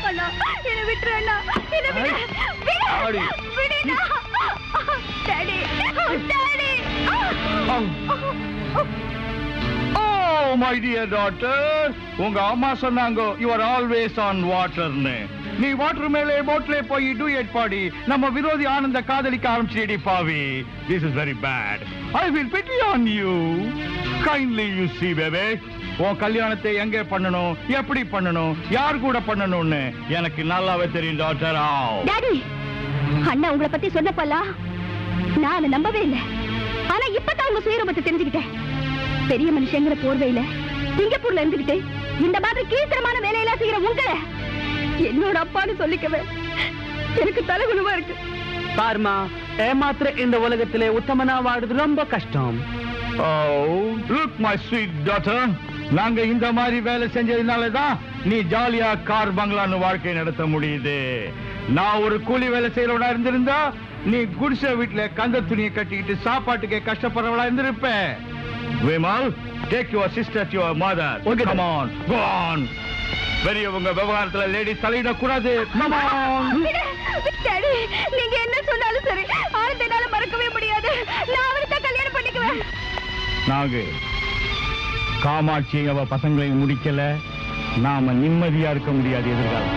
அண்ணா, என்னை விட்டுரு அண்ணா. என்னை விடு. விடு. விடுண்ணா. Daddy, daddy. Oh, my dear daughter, உங்க அம்மா சொன்னாங்க you are always on waterன்னு. நீ வாட்டர் மேலே போட்ல போய் டூயட் பாடி நம்ம விரோதி ஆனந்த காதலிக்க ஆரம்பிச்சிடி பாவி. This is very bad. I will pity on you. Kindly you see, baby. உன் கல்யாணத்தை எங்க பண்ணணும், எப்படி பண்ணணும், யார் கூட பண்ணணும்னு எனக்கு நல்லாவே தெரியும் டாக்டர். டாடி, அண்ணா உங்களை பத்தி சொன்னப்பல்லா நான் நம்பவே இல்லை. ஆனா இப்பதான் உங்க சுயரூபத்தை தெரிஞ்சுக்கிட்டேன். பெரிய மனுஷங்கிற போர்வையில சிங்கப்பூர்ல இருந்துகிட்டு இந்த மாதிரி கீழ்த்தரமான வேலையெல்லாம் செய்யற உங்களை என்னோட அப்பான்னு சொல்லிக்கவே எனக்கு தலைகுலுவா இருக்கு. பாருமா, ஏமாத்திர இந்த உலகத்திலே உத்தமனா வாடுறது ரொம்ப கஷ்டம். Oh, look my sweet daughter. நாங்க இந்த மாதிரி வேலை செஞ்சதுனாலதான் நீ ஜாலியா கார் பங்களான்னு வாழ்க்கை நடத்த முடியுது. நான் ஒரு கூலி வேலை செய்யறவனா இருந்திருந்தா நீ குடிசை வீட்டுல கந்த துணியை கட்டிக்கிட்டு சாப்பாட்டுக்கே கஷ்டப்படுறவளா இருந்திருப்ப. Vimal, take your sister to your mother. Okay, come on, go on. பெரியவங்க விவகாரத்துல லேடிஸ் தலையிட கூடாது. Come on. டாடி, நீங்க என்ன சொன்னாலும் சரி, ஆனந்தனால மறக்கவே முடியாது. நான் அவரை தான் கல்யாணம் பண்ணிக்குவேன். நாகு, காமாட்சி அவ பசங்களை முடிக்கல, நாம நிம்மதியா இருக்க முடியாது எதிர்காலம்.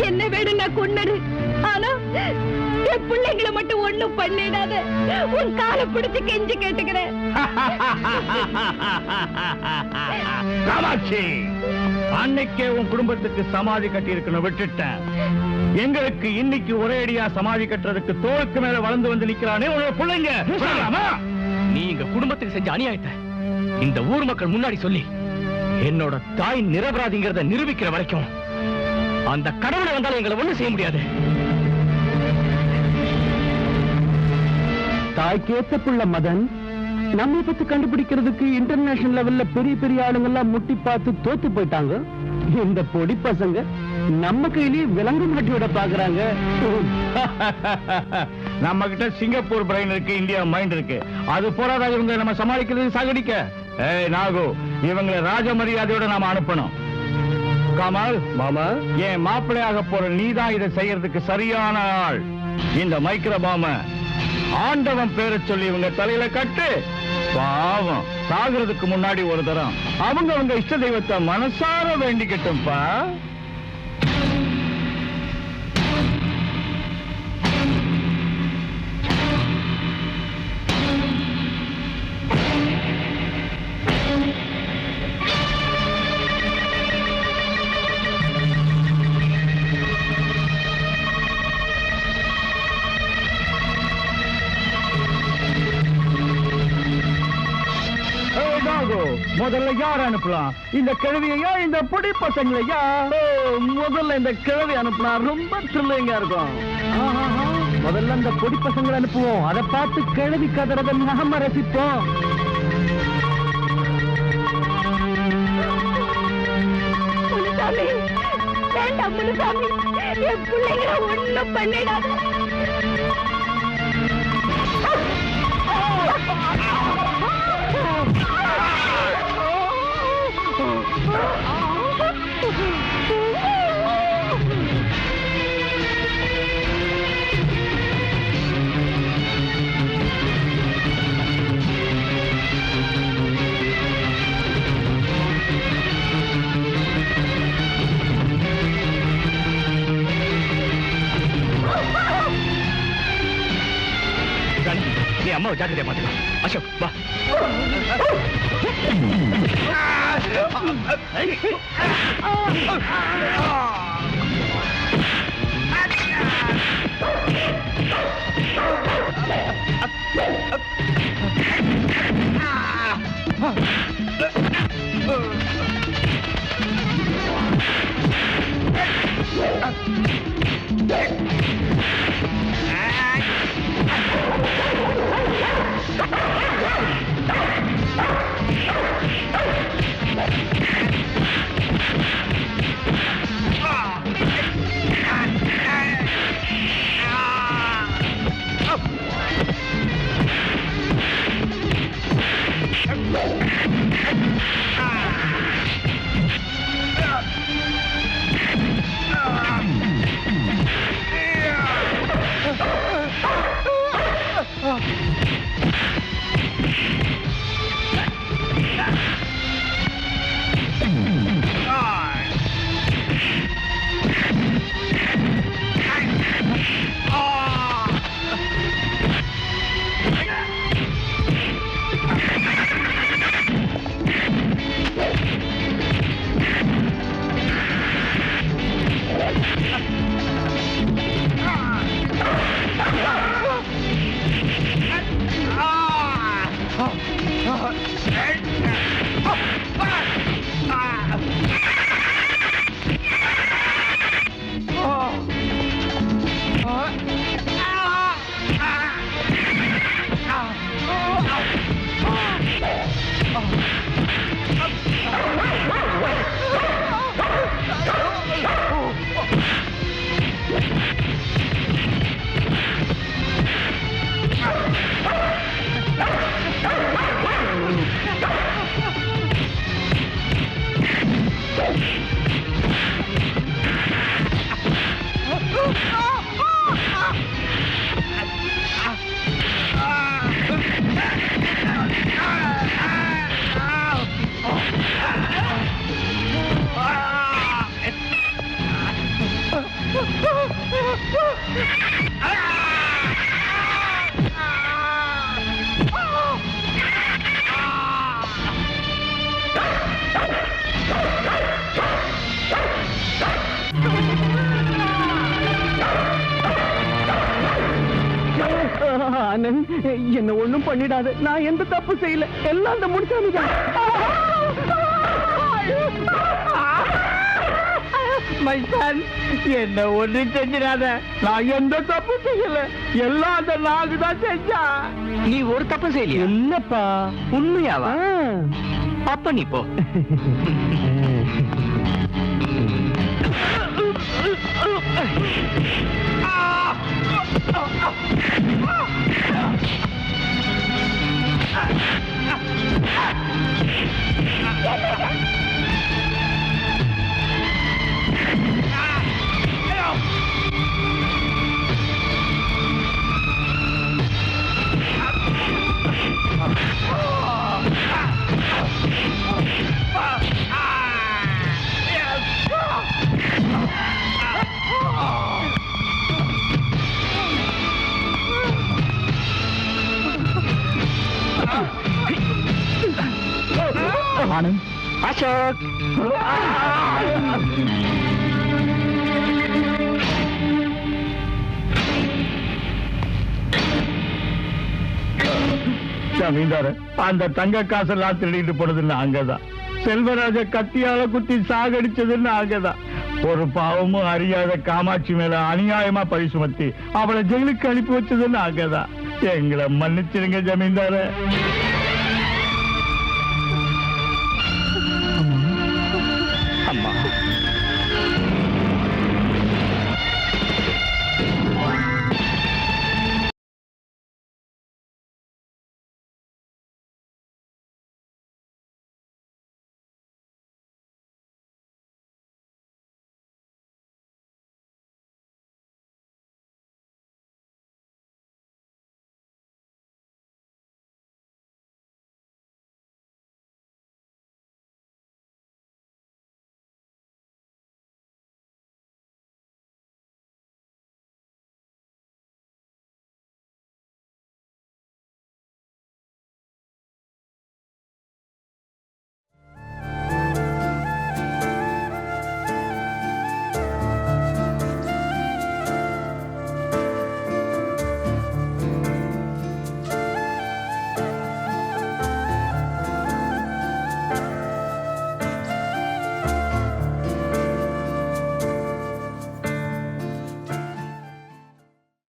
என்ன வேணும் நான் கொன்னது, ஆனா என் பிள்ளைங்களை மட்டும் ஒண்ணும் பண்ணிடாத. உன் காலை பிடிச்சு கெஞ்சி கேட்டுக்கிறேன். காமாட்சி, அன்னைக்கே உன் குடும்பத்துக்கு சமாதி கட்டி இருக்கணும், விட்டுட்டேன். எங்களுக்கு இன்னைக்கு ஒரே அடியா சமாதி கட்டுறதுக்கு தோளுக்கு மேல வளர்ந்து வந்து நிக்கிறானே உன்னோட பிள்ளைங்க. நீ எங்க குடும்பத்துக்கு செஞ்ச அநியாயத்தை இந்த ஊர் மக்கள் முன்னாடி சொல்லி என்னோட தாய் நிரபராதிங்கிறத நிரூபிக்கிற வரைக்கும் அந்த கடவுளை வந்தாலும் எங்களை ஒண்ணும் செய்ய முடியாது. தாய்க்கேத்த புள்ள மதன் நம்ம பத்தி கண்டுபிடிக்கிறதுக்கு இன்டர்நேஷனல் லெவல்ல பெரிய பெரிய ஆளுங்க எல்லாம் முட்டி பார்த்து தோத்து போயிட்டாங்க. இந்த பொடி பசங்க நம்ம கையிலேயே விலங்கு மாட்டி விட பாக்குறாங்க. நம்ம கிட்ட சிங்கப்பூர் பிரைன் இருக்கு, இந்தியா மைண்ட் இருக்கு. அது போராத இவங்க நம்ம சமாளிக்கிறது சாகடிக்க. ஏய் நாகு, இவங்களை ராஜ மரியாதையோட நாம அனுப்பணும். கமல் மாமா, என் மாப்பிள்ளையாக போற நீதான் இதை செய்யறதுக்கு சரியான ஆள். இந்த மைக்ரோபாம ஆண்டவன் பேரை சொல்லி இவங்க தலையில கட்டு. பாவம், சாகுறதுக்கு முன்னாடி ஒரு தரம் அவங்க இஷ்ட தெய்வத்தை மனசார வேண்டிக்கட்டும்பா. முதல்ல யார் அனுப்பலாம்? இந்த கிழவியா, இந்த பொடி பசங்களையா? முதல்ல இந்த கிழவி அனுப்புனா ரொம்ப த்ரில்லிங்கா இருக்கும். முதல்ல இந்த பொடி பசங்களை அனுப்புவோம், அதை பார்த்து கிழவி கதறதை நாம ரசிப்போம். முனுசாமி, வேண்டாம் முனுசாமி, என் பிள்ளைங்களை ஒண்ணும் பண்ணிடாத. நீ அம்மாவை ஜாக்கிரதையா பாத்துக்கோ. அசோக் வா. ஆனந்த், என்ன ஒண்ணும் பண்ணிடாத. நான் எந்த தப்பு செய்யல. எல்லாம் அந்த முடிச்சாமிதான். மைசான், என்ன ஒண்ணு செஞ்சிடாத. நான் எந்த தப்பு செய்யல. எல்லாம் அந்த நாகு தான் செஞ்சா. நீ ஒரு தப்பு செய்யலையா? இல்லப்பா. உண்மையாவா? அப்ப நீ போ. ஆனந்த், அசோக், ஜமீன்தார, அந்த தங்க காசெல்லாம் திருடிட்டு போனதுன்னு அங்கதான். செல்வராஜ கத்தியால குத்தி சாகடிச்சதுன்னு அங்கதான். ஒரு பாவமும் அறியாத காமாட்சி மேல அநியாயமா பழி சுமத்தி அவளை ஜெயிலுக்கு அனுப்பி வச்சதுன்னு அங்கதான். எங்களை மன்னிச்சிருங்க ஜமீன்தார.